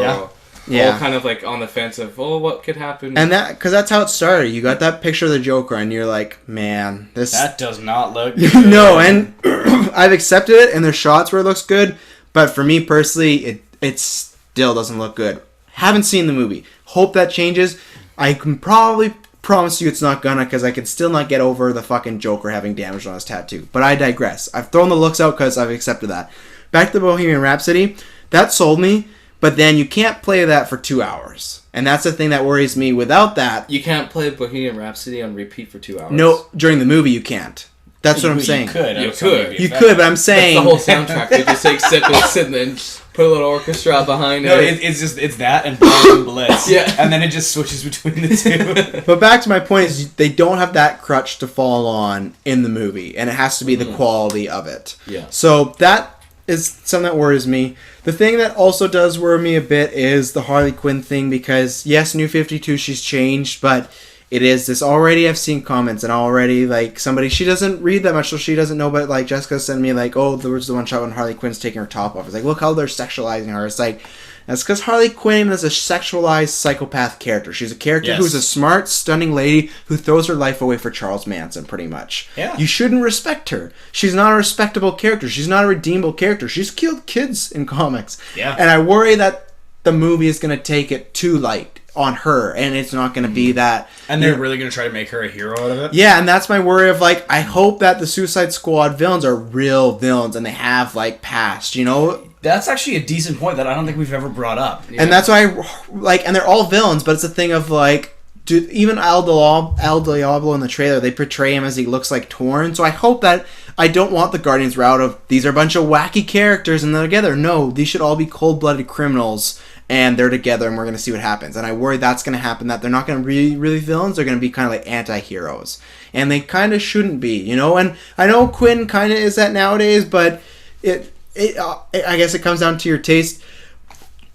Yeah. All kind of like on the fence of, what could happen. And because that's how it started. You got that picture of the Joker, and you're like, man, this. That does not look good. No, and I've accepted it, and there's shots where it looks good, but for me personally, it still doesn't look good. Haven't seen the movie. Hope that changes. I can probably promise you it's not gonna, because I can still not get over the fucking Joker having damage on his tattoo. But I digress. I've thrown the looks out because I've accepted that. Back to Bohemian Rhapsody. That sold me, but then you can't play that for 2 hours. And that's the thing that worries me. Without that... You can't play Bohemian Rhapsody on repeat for 2 hours. No, during the movie you can't. That's what I'm saying. You could. You could, but I'm saying... That's the whole soundtrack. They just take sit and then put a little orchestra behind No, it. it's that and Blind Blitz. Yeah. And then it just switches between the two. But back to my point is they don't have that crutch to fall on in the movie. And it has to be the quality of it. Yeah. So that is something that worries me. The thing that also does worry me a bit is the Harley Quinn thing, because yes, New 52, she's changed, but it is this already. I've seen comments and already like somebody, she doesn't read that much, so she doesn't know, but like Jessica sent me like, oh, there was the one shot when Harley Quinn's taking her top off. It's like, look how they're sexualizing her. It's like, that's because Harley Quinn is a sexualized psychopath character. She's a character who's a smart, stunning lady who throws her life away for Charles Manson, pretty much. Yeah. You shouldn't respect her. She's not a respectable character. She's not a redeemable character. She's killed kids in comics. Yeah. And I worry that the movie is going to take it too light on her, and it's not going to be that. And they're really going to try to make her a hero out of it? Yeah, and that's my worry of, like, I hope that the Suicide Squad villains are real villains, and they have, like, past, you know? That's actually a decent point that I don't think we've ever brought up. Yeah. And that's why, like, and they're all villains, but it's a thing of, like, even El Diablo in the trailer, they portray him as he looks like torn, so I hope that I don't want the Guardians route of, these are a bunch of wacky characters and they're together. No, these should all be cold-blooded criminals, and they're together, and we're going to see what happens. And I worry that's going to happen, that they're not going to be really villains, they're going to be kind of like anti-heroes. And they kind of shouldn't be, you know? And I know Quinn kind of is that nowadays, but I guess it comes down to your taste.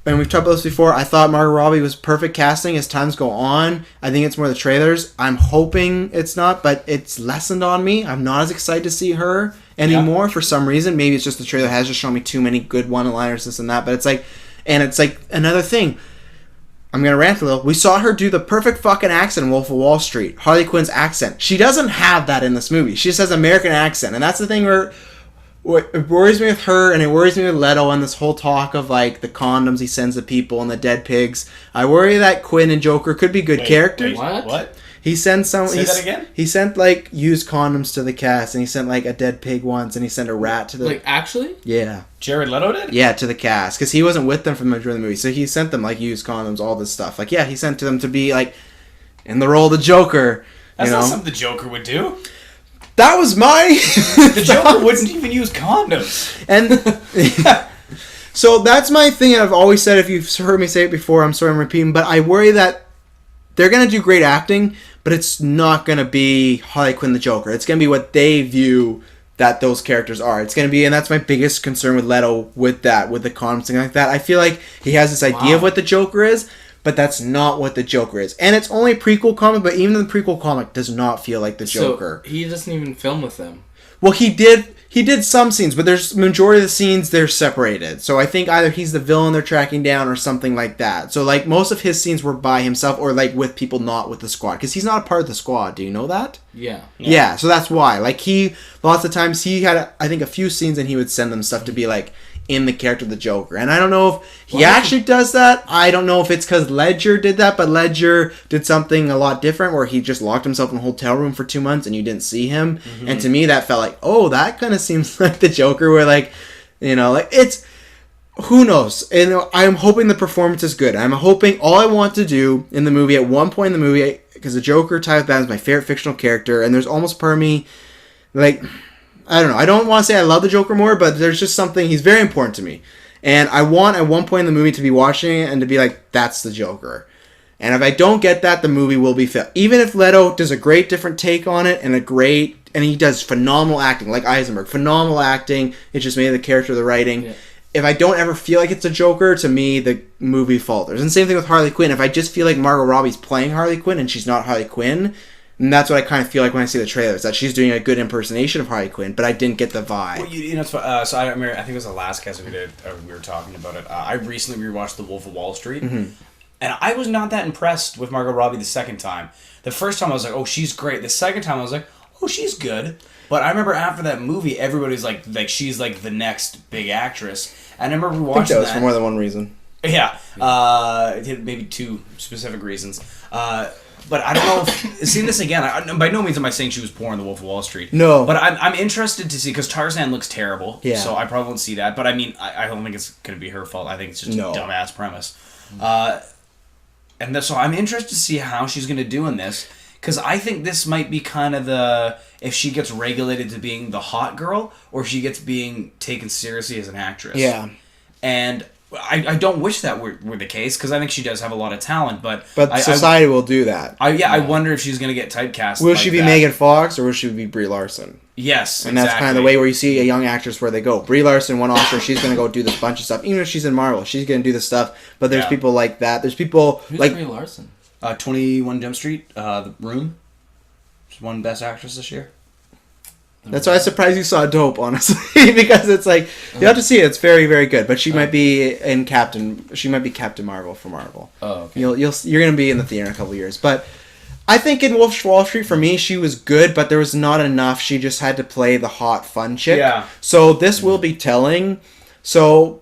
and we've talked about this before, I thought Margot Robbie was perfect casting. As times go on, I think it's more the trailers. I'm hoping it's not, but it's lessened on me. I'm not as excited to see her anymore for some reason. Maybe it's just the trailer has just shown me too many good one-liners, this and that. But it's like another thing. I'm going to rant a little. We saw her do the perfect fucking accent in Wolf of Wall Street. Harley Quinn's accent. She doesn't have that in this movie. She just has American accent. And that's the thing where it worries me with her, and it worries me with Leto and this whole talk of like the condoms he sends to people and the dead pigs. I worry that Quinn and Joker could be good characters. What? He sent some. Say that again? He sent like used condoms to the cast, and he sent like a dead pig once, and he sent a rat to the. Like actually? Yeah. Jared Leto did? Yeah, to the cast, because he wasn't with them for the majority of the movie, so he sent them like used condoms, all this stuff. Like, yeah, he sent to them to be like in the role of the Joker. That's not something the Joker would do. That was my... The Joker wouldn't even use condoms. And so that's my thing. I've always said, if you've heard me say it before, I'm sorry I'm repeating, but I worry that they're going to do great acting, but it's not going to be Harley Quinn the Joker. It's going to be what they view that those characters are. It's going to be, and that's my biggest concern with Leto with that, with the condoms, thing like that. I feel like he has this idea of what the Joker is, but that's not what the Joker is. And it's only a prequel comic, but even the prequel comic does not feel like the Joker. So he doesn't even film with them. Well, he did some scenes, but there's majority of the scenes they're separated. So I think either he's the villain they're tracking down or something like that. So like most of his scenes were by himself or like with people not with the squad, because he's not a part of the squad. Do you know that? Yeah. So that's why. Like lots of times he had I think a few scenes and he would send them stuff to be like in the character of the Joker. And I don't know if he actually does that. I don't know if it's because Ledger did that, but Ledger did something a lot different where he just locked himself in a hotel room for 2 months and you didn't see him. Mm-hmm. And to me that felt like, oh, that kind of seems like the Joker, where like, you know, like it's, who knows? And I'm hoping the performance is good. I'm hoping all I want to do in the movie, at one point in the movie, because the Joker, Ty Batman, is my favorite fictional character, and there's almost part of me, like, I don't know. I don't want to say I love the Joker more, but there's just something, he's very important to me. And I want at one point in the movie to be watching it and to be like, that's the Joker. And if I don't get that, the movie will be failed. Even if Leto does a great different take on it and he does phenomenal acting, like Eisenberg, phenomenal acting, it's just maybe the character, the writing. Yeah. If I don't ever feel like it's a Joker, to me, the movie falters. And same thing with Harley Quinn. If I just feel like Margot Robbie's playing Harley Quinn and she's not Harley Quinn, and that's what I kind of feel like when I see the trailers, that she's doing a good impersonation of Harley Quinn, but I didn't get the vibe. Well, you know, so I remember, I think it was the last cast we did, we were talking about it. I recently rewatched The Wolf of Wall Street, and I was not that impressed with Margot Robbie the second time. The first time I was like, oh, she's great. The second time I was like, oh, she's good. But I remember after that movie, everybody's like she's like the next big actress. And I remember watching that. I think that was for more than one reason. Yeah, maybe two specific reasons. But I don't know if... Seeing this again, by no means am I saying she was poor in The Wolf of Wall Street. No. But I'm interested to see, because Tarzan looks terrible. Yeah. So I probably won't see that. But I mean, I don't think it's going to be her fault. I think it's just a dumbass premise. So I'm interested to see how she's going to do in this. Because I think this might be kind of the... If she gets regulated to being the hot girl, or if she gets being taken seriously as an actress. Yeah. And... I don't wish that were the case, because I think she does have a lot of talent, but society will do that. I wonder if she's going to get typecast. Will she be Megan Fox, or will she be Brie Larson? Yes, and that's kind of the way where you see a young actress where they go. Brie Larson won Oscar, she's going to go do this bunch of stuff. Even if she's in Marvel, she's going to do this stuff. But there's people like that. There's people Who's like Brie Larson. 21 Jump Street, The Room. She's won Best Actress this year. That's why I was surprised you saw Dope, honestly, because it's like you have to see it. It's very, very good. But she might be in Captain. She might be Captain Marvel for Marvel. Oh, okay. You're gonna be in the theater in a couple of years. But I think in Wolf of Wall Street, for me, she was good, but there was not enough. She just had to play the hot, fun chick. Yeah. So this will be telling. So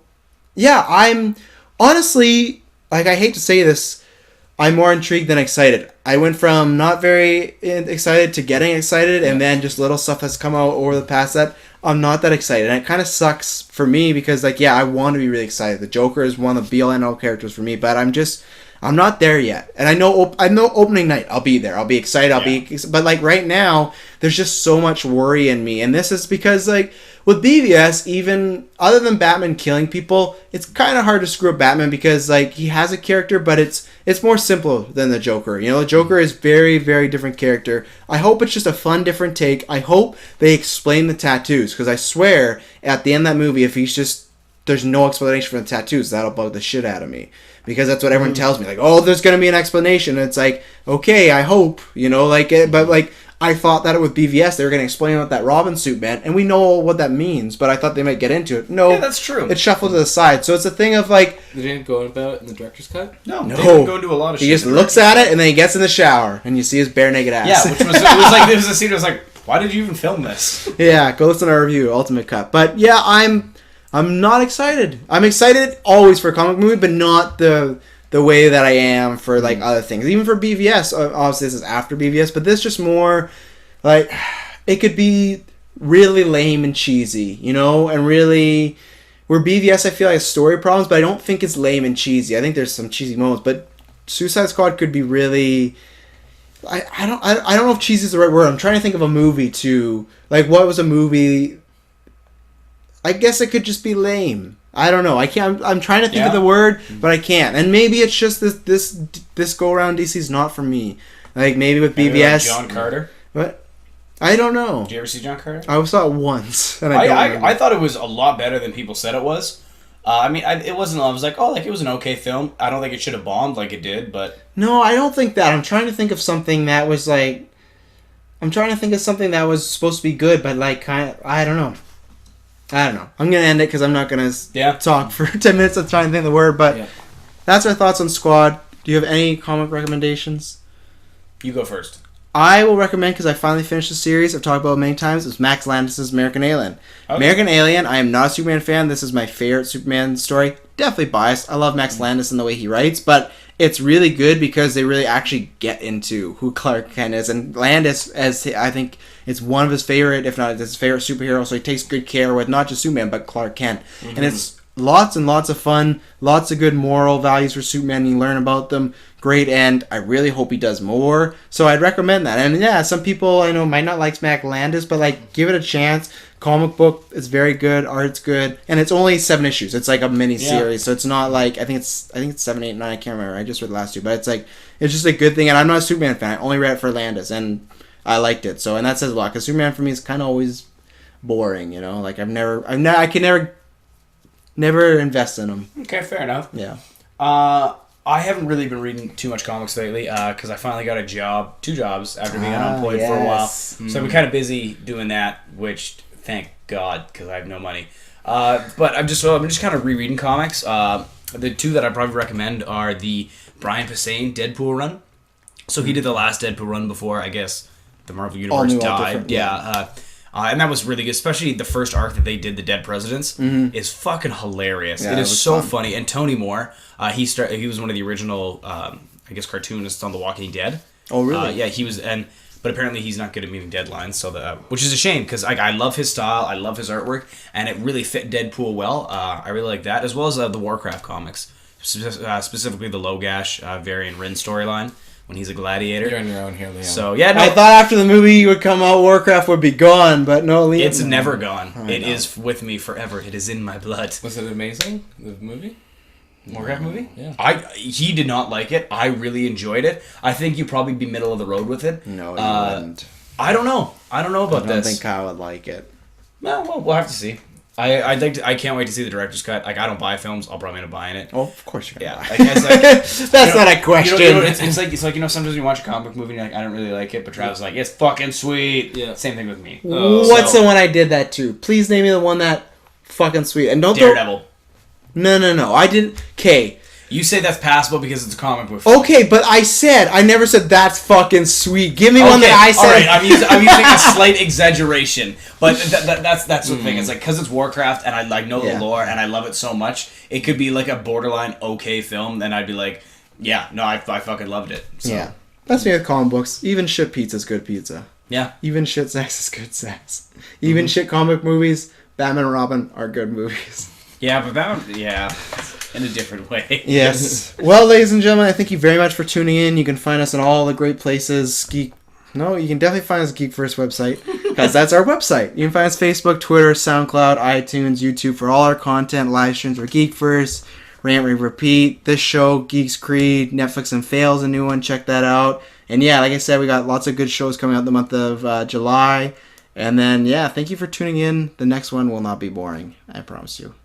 yeah, I'm honestly, like, I hate to say this, I'm more intrigued than excited. I went from not very excited to getting excited, and then just little stuff has come out over the past that I'm not that excited. And it kind of sucks for me because, like, yeah, I want to be really excited. The Joker is one of the be-all-end-all characters for me, but I'm not there yet. And I know opening night, I'll be there. I'll be excited. But, like, right now, there's just so much worry in me. And this is because, like, with BVS, even other than Batman killing people, it's kind of hard to screw up Batman because, like, he has a character, but it's more simple than the Joker. You know, the Joker is very, very different character. I hope it's just a fun, different take. I hope they explain the tattoos, because I swear, at the end of that movie, if he's just there's no explanation for the tattoos. That'll bug the shit out of me. Because that's what everyone tells me. Like, oh, there's going to be an explanation. And it's like, okay, I hope. You know, like, but like, I thought that with BVS, they were going to explain what that Robin suit meant. And we know what that means, but I thought they might get into it. No. Yeah, that's true. It's shuffled to the side. So it's a thing of like... They didn't go about it in the director's cut? No. They didn't go into a lot of shit. He just looks at it, and then he gets in the shower, and you see his bare naked ass. Yeah, which was, it was a scene that was like, why did you even film this? Yeah, go listen to our review, Ultimate Cut. But yeah, I'm not excited. I'm excited always for a comic movie, but not the way that I am for like other things. Even for BVS, obviously this is after BVS, but this just more like it could be really lame and cheesy, you know, and really where BVS I feel like has story problems, but I don't think it's lame and cheesy. I think there's some cheesy moments, but Suicide Squad could be really. I don't know if cheesy is the right word. I'm trying to think of a movie to like what was a movie. I guess it could just be lame. I don't know. I can't. I'm trying to think of the word, but I can't. And maybe it's just this go around DC's not for me. Like maybe with BVS. John Carter. What? I don't know. Did you ever see John Carter? I saw it once, and I thought it was a lot better than people said it was. I mean, it wasn't. I was like, oh, like it was an okay film. I don't think it should have bombed like it did, but no, I don't think that. I'm trying to think of something that was like. I'm trying to think of something that was supposed to be good, but like kind of. I don't know. I'm gonna end it because I'm not gonna talk for 10 minutes of trying to think of the word. But that's our thoughts on Squad. Do you have any comic recommendations? You go first. I will recommend, because I finally finished the series I've talked about it many times, it's Max Landis' American Alien. Okay. American Alien, I am not a Superman fan. This is my favorite Superman story. Definitely biased. I love Max Landis and the way he writes, but it's really good because they really actually get into who Clark Kent is. And Landis, as I think it's one of his favorite, if not his favorite superhero, so he takes good care with not just Superman, but Clark Kent. Mm-hmm. And it's lots and lots of fun, lots of good moral values for Superman. You learn about them. Great, and I really hope he does more. So I'd recommend that. And yeah, some people I know might not like Max Landis, but like give it a chance. Comic book is very good, art's good, and it's only 7 issues. It's like a mini series, so it's not like I think it's 7, 8, 9. I can't remember. I just read the last 2, but it's like it's just a good thing. And I'm not a Superman fan. I only read it for Landis, and I liked it. So and that says a lot because Superman for me is kind of always boring. You know, like I can never invest in him. Okay, fair enough. Yeah. I haven't really been reading too much comics lately because I finally got 2 jobs after being unemployed for a while. So I've been kind of busy doing that, which thank God because I have no money. But I'm just kind of rereading comics. The 2 that I probably recommend are the Brian Posehn Deadpool run. So he did the last Deadpool run before I guess the Marvel Universe died. And that was really good, especially the first arc that they did, The Dead Presidents, is fucking hilarious. Yeah, it is so funny. And Tony Moore, he was one of the original, I guess, cartoonists on The Walking Dead. Oh, really? Yeah, he was, but apparently he's not good at meeting deadlines, so which is a shame because I love his style, I love his artwork, and it really fit Deadpool well. I really like that, as well as the Warcraft comics, specifically the Logash, Varian Rin storyline. When he's a gladiator. You're on your own here, Liam. So, yeah, no. I thought after the movie would come out, Warcraft would be gone, but no, Liam. It's never gone. It is with me forever. It is in my blood. Was it amazing, the movie? Warcraft movie? Yeah. He did not like it. I really enjoyed it. I think you'd probably be middle of the road with it. No, you wouldn't. I don't know about this. I don't think Kyle would like it. Well, we'll have to see. I can't wait to see the director's cut. Like I don't buy films, I'll probably end up buying it. Oh, of course you're gonna buy it. That's not a question. It's like sometimes you watch a comic book movie and you're like I don't really like it, but Travis is like it's fucking sweet. Yeah. Same thing with me. What's the one I did that to? Please name me the one that fucking sweet and don't Daredevil. No. I didn't. Okay. You say that's passable because it's a comic book. Okay, but I never said that's fucking sweet. Give me one that I said. All right, I'm using a slight exaggeration, but that's the thing. It's like because it's Warcraft and I know the lore and I love it so much. It could be like a borderline okay film, then I'd be like, yeah, no, I fucking loved it. So. Yeah, that's me with comic books. Even shit pizza's good pizza. Yeah. Even shit sex is good sex. Even shit comic movies, Batman and Robin are good movies. Yeah, but Batman, in a different way. Yes. Well, ladies and gentlemen, I thank you very much for tuning in. You can find us in all the great places. You can definitely find us at GeekVerse website because that's our website. You can find us Facebook, Twitter, SoundCloud, iTunes, YouTube for all our content, live streams for GeekVerse, Rant, Rave, Repeat, this show, Geeks Creed, Netflix and Fails, a new one. Check that out. And yeah, like I said, we got lots of good shows coming out the month of July. And then, yeah, thank you for tuning in. The next one will not be boring. I promise you.